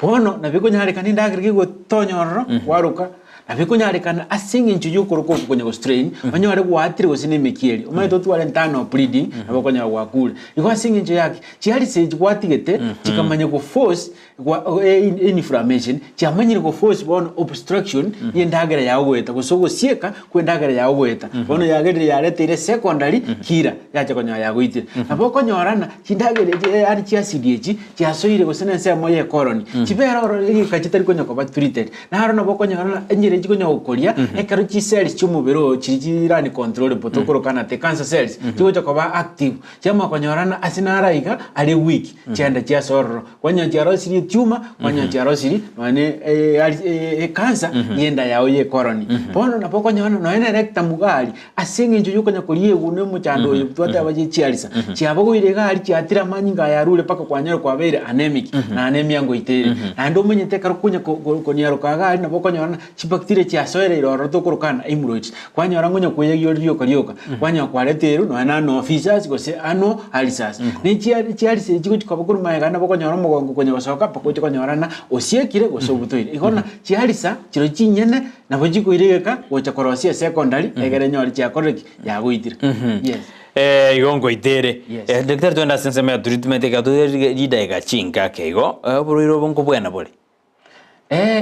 bono nabikonyare kandi ndagere kigo tonyororo waruka abikunyarikana asingi nchuju kuruko kunyako strain banyore gwatire gosine mekieri omaito twale ntano bleeding abakonya gwakule iko asingi nchu yake chiali se gwatigete chikamanya go force inflammation chiamanyire go force bon obstruction yendagera yawo gweta gosogo sieka kwendagera yawo gweta bono yagere yaletire secondary kira yacha konya yagwitire abakonyorana chindagere ari chiasidi echi chiasoire gosine nsemo ye colony chibera oro ikachitari konya ko treated na harona bokonyorana enjire chikonyo kolia ekaro chi cells chumubero chirani control potokoro kana te cancer cells chigocha koba active chama konyorana asinara iga ale weak chenda chia sorro kwanya chiaro siri tumor kwanya chiaro siri mane cancer yenda yawo ye colony bono na pokonyorana no ene rectum mugali asingi njuju konya kolie gune muchando yutwata abaje chialisa chiabago irega ali chiatira manyinga yarule paka kwanyero kwabere anemic na anemia ngo itere ando menyete karo kunya konyaro kagali na pokonyorana bacteria chia soere iroro tokurukana hemorrhoids kwanyora ngonya kuyegyo karyoka kwanya kwareteru no ana officers gose ano alisas ni chialise chiko chikabakuru mayagana bokonyora mugongo konya basoka pako chikonyorana osiekire gose obutoire ikona chialisa chiro chinyene nabo chikoiregeka gocha korosia secondary egere nyori chia koreki yagoitire yes igongo itere daktari twenda sensema ya treatment ka tu didaiga chinga kego buriro bonko bwana bole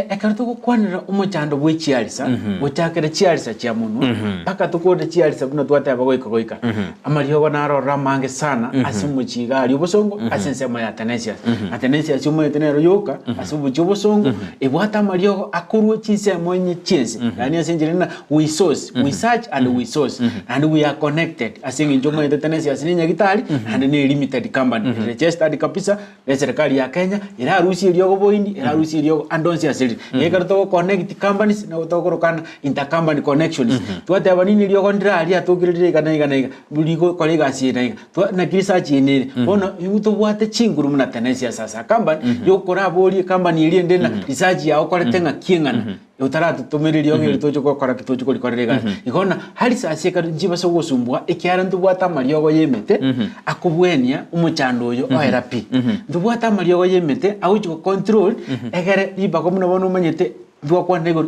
ekarto kwanira umuchando bwe chialisa buchakere chialisa chia muno paka tukode chialisa buno twata bagoika amariyo naro ramange sana asimuchiga ali bosongo asensema ya Athanasius umo tenero yoka asubu chobosongo ebwata amariyo akuru chinsemo nye chinse yani asenjirina we search and we source and we are connected asingi njomo Athanasius ni nyagitali and ni limited company registered kabisa serikali ya Kenya ira rusi iliyo boindi ira rusi iliyo ando yekarto connect companies na utokorokana intercompany connections twate abanini iliyo kondira ali atokirire kana buliko kolega siena na research yenere bono yuto bwate chinguru muna Athanasius sasa company yokora boli company ili ndena research ya okoretenga kingana utaratu tumiriri yongere tocho kokora kitocho kolikorega ikona hali sase ka jiba so gosumbwa ekyara ndubwata maryogo yemete akubwenia umuchando yo therapy ndubwata maryogo yemete awucho control egere libako muno bono manyete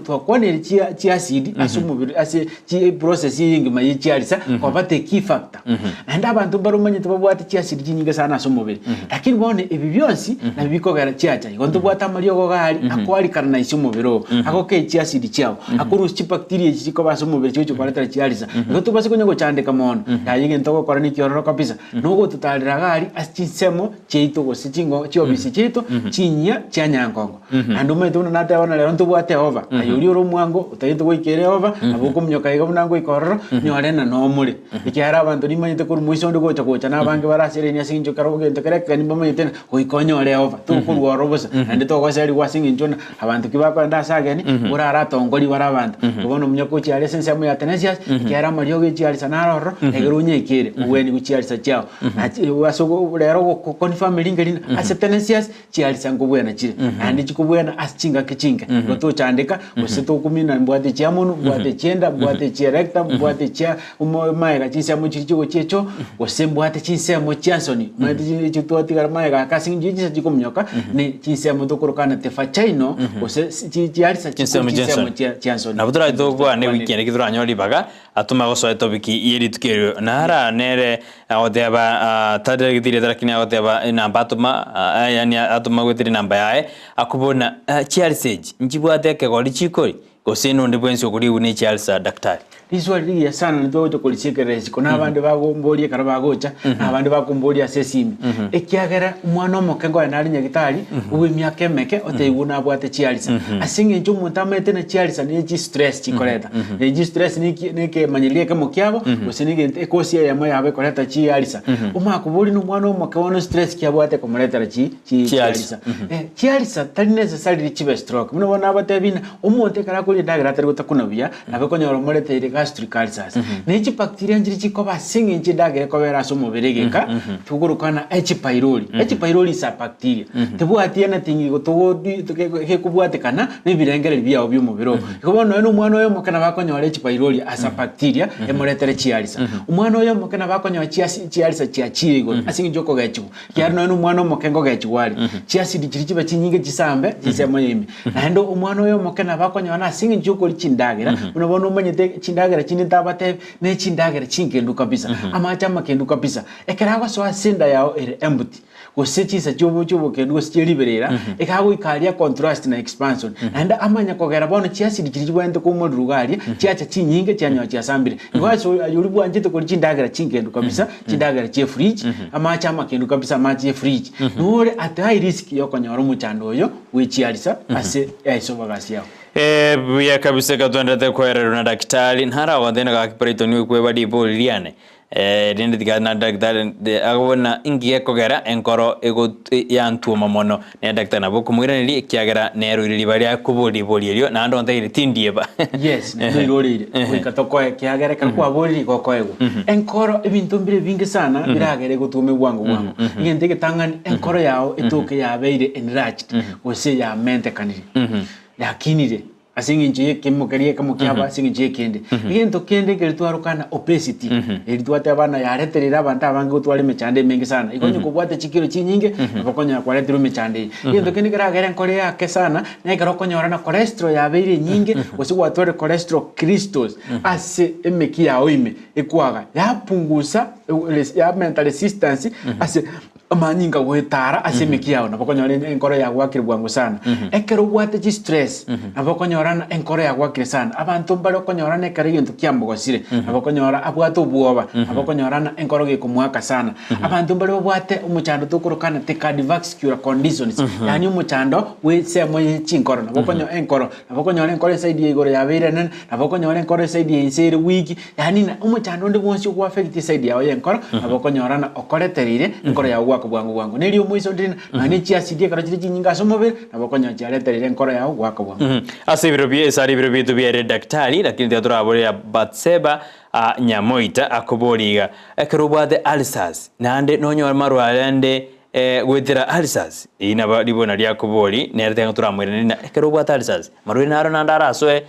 twakwanere chia acid asumubiri ase chi process yingi mayi chialisa kwabate key factor and abantu barumanye tubabwate chia acid nyinga sana asumubiri lakini bone ebi byonsi na biko gara chiacha igonto bwata mariyo gali akwali karana isumubiro akoke chia acid chiao akuru chi bacteria chiko basumubiri cyo kwaletera chialisa igonto basi kunyago chande kamono yayige ntoko korani kiororo kabisa nugo tutalira gali asichisemo cheito gosichingo chiobisi cheito chinya chanyangongo and umeto na nata wana lero bwate over ayuri ro mwango utayite goikere over aboko mnyoka igo nango ikororo nyorena no muri ikiara abantu nimanyite kuri muiso ndo gocha nabange barasire ni asinjo karo gento kereka ni bamanyite goikonyore over to kurwa robosa ande to goseri wasingi njona abantu kibako ndasageni urara tongori barabantu ubono mnyoko cyari sense mu yatenesias ikiara mariyo gicyari sanaroro egerunye ikere uweni gucyari sa cyao wasogo rero ko family ngeri asetenesias cyari sango bwena kire andi kikubwena asinga kichinga goto cyandika usito kumina mbwate cyamuntu mbwate cyenda mbwate cyerekta mbwate cya umayega cyise mu kigo cyecho osembwate cyise mu cyansoni mati cyitoti garmayega kasingi cyise cikomnyoka ni cyise mu dokorokana tefa chaino ose cyari sa cyise mu cyansoni nabudura dogwa ne weekend kiduranya libaga atuma goso etobiki yeri tukero nara nere odeba tadere gidire darakini odeba namba atuma yani atuma gwetiri namba yae akubona chialseji njibwate kegoli chikori goseno ndibwensi okuri une chialsa daktari Iswali ya sana ndo to kulisekerezi kona abandi bagombolie karabagocha abandi bakombolia sesimi ekiagera umwana omokengo yanali nyagitari uwe myaka meke oteyibuna abwate chialisa asinge njo muntamete na chialisa ni chi stress chikoreta ni stress ni ke manyilie ke mokiabo osinige ekosia ya moya abe koreta chialisa umakubuli no mwana omokewono stress kiabwate komuleta chialisa chialisa tali necessary chibe stroke muno bona abatebina omonte karakuli dagira tari gotakunabia nabekonyoro molete gastric ulcers nechi bacteria njiri chikoba singe nchi dagere kobera so muberegeka tugurukana H pylori H pylori is a bacteria tebwati yana tingi gotogo he kubwatekana nibirengere bya obyo mubiro ikobono no mwana oyo mukana bakonyora H pylori as a bacteria emuletere chialisa umwana oyo mukana bakonyora chialisa chiachigo asinge joko gachu yarno no mwana mukengo gachu wali chiacid chirichiba chinyinge chisambe chisemo yimi nando umwana oyo mukana bakonyora asinge joko lichindagera unabona umanyete chindagera chini tabate ne chindagera chinkendu kabisa amachama kendu kabisa ekerago so asinda yao ere empty gosechisa chobo kendu gosecheriberera ekago ikalia contrast na expansion and amanya kogera bono chiacid chirichibwente ko modrugaria chiacha chinyinge chanyo chiasambire ngwaso yuri bwanjite ko chindagera chinkendu kabisa chindagera che fridge amachama kendu kabisa amachi fridge nore at high risk yokonyora muchando oyo wichialisa ase aisobagasi yao buya kabisa katwandate kwerero na daktari nhara wadena ka kiparitoni kweba dipo liane rinde digana daktari agona ingie kogera enkoro ego yantuoma mono ne daktari nabo kumwira ni kiagera nero iri bari akubodi bolio na ndo ndire tindieba yes no irorire kwikatoko kiagera kakwa boli kokoego enkoro ebintu mbire bingi sana biragere gutume bwangu ngende getangani enkoro yao etoke yabeire enlarged ose ya mente kaniri yakinire asingi nje kemukerie kamukiaba asingi nje kende igento kende kelitwarukana obesity elitwate abana yareterera abantu abange gutwara imechande mengi sana ikonye kubwate chikiro chinyinge abakonya kwaretera imechande igento kende garagera nkore yake sana na igarokonya na cholesterol yabeire nyinge osigwatware cholesterol crystals ase emeki ya oime ekwaga yapungusa ya mental resistance ase amanyinga gwetara asemeki yao nabakonyora enkoro ya gwakire bwangu sana ekero gwate chi stress nabakonyora enkoro ya gwakire sana abantu mbaro konyora ne kare gento kiambogosire nabakonyora abwato bwoba nabakonyora enkoro gekumwaka sana abantu mbaro bwate umuchando tukurukana te cardiovascular conditions yani umuchando we semo chinkoro nabakonyora enkoro side igoro ya beire nabakonyora enkoro side insere wiki yani umuchando ndi bwonsi gwa affect side yawo enkoro nabakonyora okoreterire enkoro ya bwangu neli omwiso ndina ani chiasidie karo chiri chinyinga somobere nabakonya chiareterere enkoro yao gwaka bwangu asibiro bie sari biro bitu bie daktari lakini teatro abore ya Batseba Nyamoita akoboriga ekerobwate ulcers nande nonyo marwalende gwetera ulcers ina libona lya kobori nertenga turamwere nina ekerobwate ulcers marwe naro nandara soe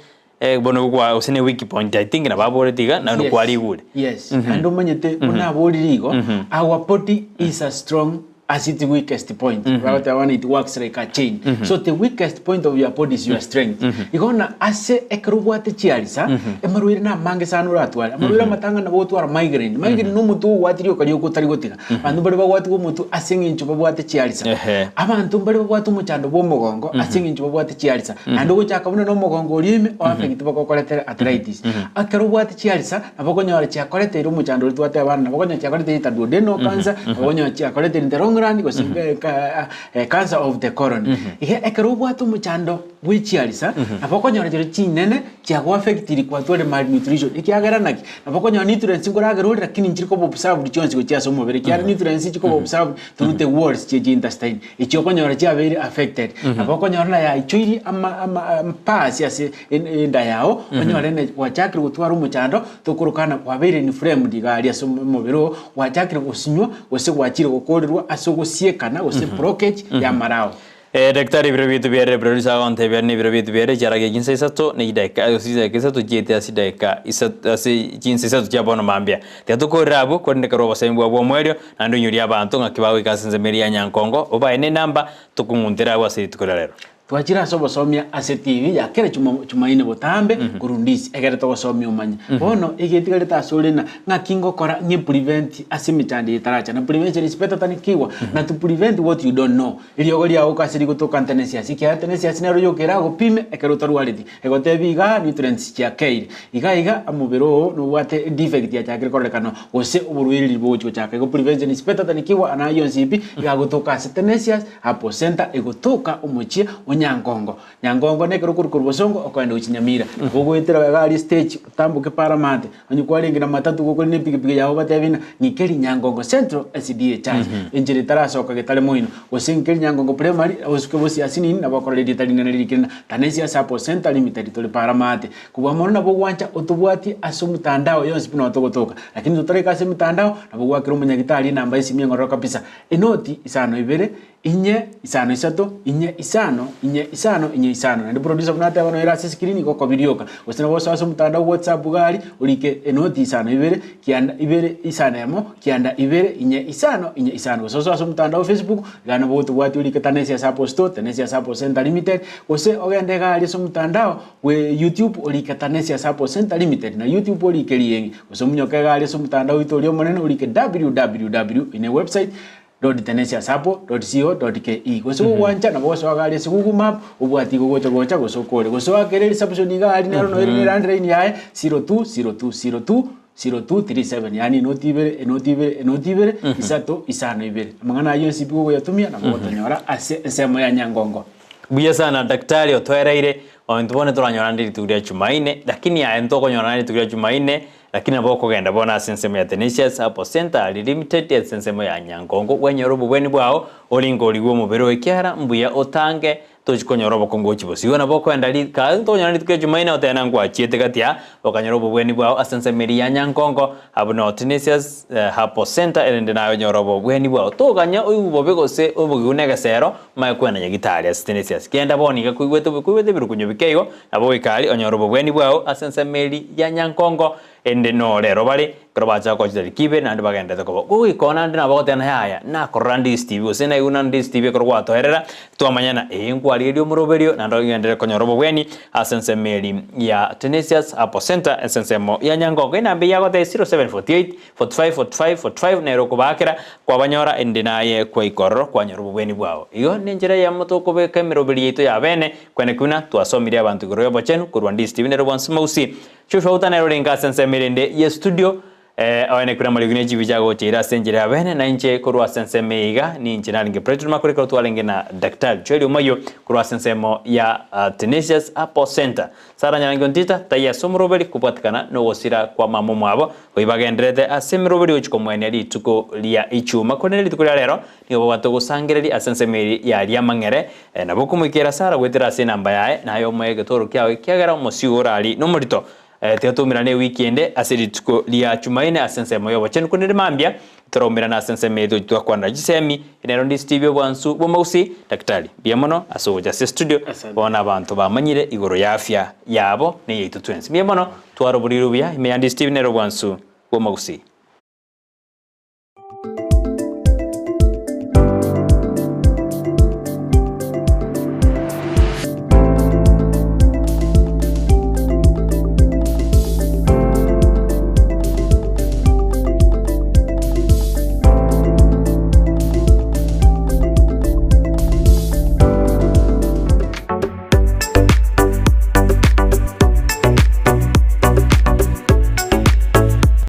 bono kwa usene wiki point I think na babore tiga na no kwali good yes ando manyete kuna bolirigo our body is a strong as its weakest point. Right, when it works like a chain. So the weakest point of your body is your strength. Igona ase ekruwate chialisa emaruira na mange sanu ratwala. Emaruira matanga na botu ara migraine. Migraine no mutu watiri okari okutari gotiga. Bantu bari bagwatu mutu asinga incho babwate chialisa. Abantu bari bagwatu muchando bomogongo asinga incho babwate chialisa. Ando gochaka buno no mogongo olime o afekiti bakokoletera arthritis. Akruwate chialisa abakonyora chiakoletera muchando ritwate abana abakonyora chiakoletera duodeno cancer, abakonyora chiakoletera cancer of the colon. Ihe ekerubwatu muchando bwichiarisa abokonyora jero chinene chiago affectiri kwa tole malnutrition ikiageranaki abokonyora nutrients ngoragero lakini nchiriko observe chonse go chiaso mubere kiara nutrients chiko observe through the walls chi intestine ichokonyora chia very affected abokonyora na ya ichiri ama pass yase enda yao onyora ne wachakire gutwara umuchando tokurukana kwa very inflamed gari aso mubero wachakire gusinywa wose gwachire gukorerwa aso gusiekana wose blockage ya marao. Daktari Birabitu Biare producer onte biarni Birabitu Biare jarage jinse sato ne daika usisa kesato jete asidaika asi jinse sato jabono mambia teatuko rabu kwende karoba sembo abo mwerio nando nyuri abantu ngakibawe kasenze meria nyankongo oba ene namba tukunguntera wasiri tukorero twachira somia ase TV ya kere chumaine botambe kurundisi egere to somia umanya bono egetigale ta solena ngakingo kora nye prevent ase mitande itaracha na prevention is better than kiwa na to prevent what you don't know ili ogori ya ukasiri gutoka tendency sikia tendency nero yokera go pime ekero tarwaliti egote biga nutrients chia keire iga amubero no wate defect ya chakire korekano ose uburwiri bocho chake go prevention is better than kiwa anayo zipi ya gutoka ase tendency hapo center egotoka umuchia nyangongo nekero kurukuru bosongo okwenda uchinyamira bogwetera gari stage utambuke paramante anyukwaringira matatu goko ne pigipigi yaho batebina nikeri nyangongo central SDA charge injiri tarasoka getale moino osinkeri nyangongo primary osuke bosi asini na bakoredi talina nerikina tanesia sapo center limited tole paramante kubwa mona bogwancha otubwati asumutandao yonse pino otogotoka lakini tutareka ase mutandao nabogwakira umunyagitari namba isimye ngoro kabisa enoti isano ibere inye isano isato inye isano na producer kunata bano era screen ko birioka usina bosa aso mutanda WhatsApp gari urike enoti isano ibere kianda ibere isano yamo kianda ibere inye isano so aso mutanda Facebook gana boto wati urike tanesia sapo store tanesia sapo center limited ose ogende gari aso mutandao we YouTube urike tanesia sapo center limited na YouTube urike liengi uso munyoka gari aso mutandao itorio monene urike www in a website .tenesiasapo.co.ke goso wancha na boso agali sigugu map ubwati gogocha goso kore goso akereri subsoni gali nero no eri randre ni yae 02020237 yani notibere isato isano ibere mangana ayo sipigo go yatumia na botonyora asemo ya nyangongo buya sana daktari otwereire ontubone turanyora ndi tugira chumaine lakini ya entoko nyora ndi tugira chumaine lakini aboko genda bona sensemo ya Tenesias hapo center limited ya sensemo ya nyangongo wenyorobo bweni bwao olingo oliwo mubero ekyara mbuya otange tochikonyorobo kongo chibosi yona boko endali ka tonyana ndike jumaina otena ngwa chiete katia okanyorobo bweni bwao asensemo ya nyangongo abuno Tenesias hapo center elende nayo nyorobo bweni bwao toganya uyubobego se obugunega sero makwena yagitari Tenesias kenda boni ga kuigwete birukunyo bikego abo ikali onyorobo bweni bwao asensemo ya nyangongo ende no lero bali krobacha ko chiri kibe nandi bagenda ko ikona ndi nabo tena haya na korandi steve usena yuna ndi steve korwa to herera to manyana engwali rio muroberio nando ngendere konyorobo bweni asense meli ya Tenesias hapo center esensemo ya nyangongo ina mbi yago 0748 4545 nero kubakira kwa banyora ende naye kwa ikorro kwa nyorobo bweni bwao iyo ninjira ya moto ko be kamerobeli ito ya bene kwene kuna twasomiria abantu goroyo bochenu kurwandi steve nero bonsimausi chufauta nero linga sense melende ye studio awene kuna maligune jibijago tira senjira bene na nje kurwa sense meiga ni nje nalinge pretu makore ko twalenge na daktari Joel Omoyo kurwa sense mo ya Tenesias hapo center sara nyango ntita taya somrobeli kupatikana no wosira kwa mamo mwabo oibagendrete asemrobeli uchikomwene ali tuko lia ichuma koneli tuko lero ni obato gusangereri asense meri ya lia mangere na bokumwikera sara wetera se namba yae na yo mwege toro kyawe kyagara mosiura ali no morito teatumira ne weekend asiri tuko lia chumaine asensemo yo bachenu kunire mambia toromira na asensemo yetu twakwanda jisemi inero ndi studio bwansu bomausi daktari biamono asoja se studio bona abantu bamanyire igoro ya afya yabo ne yitu twins biamono twaroburiru bya imeyandi Steve nero bwansu bomausi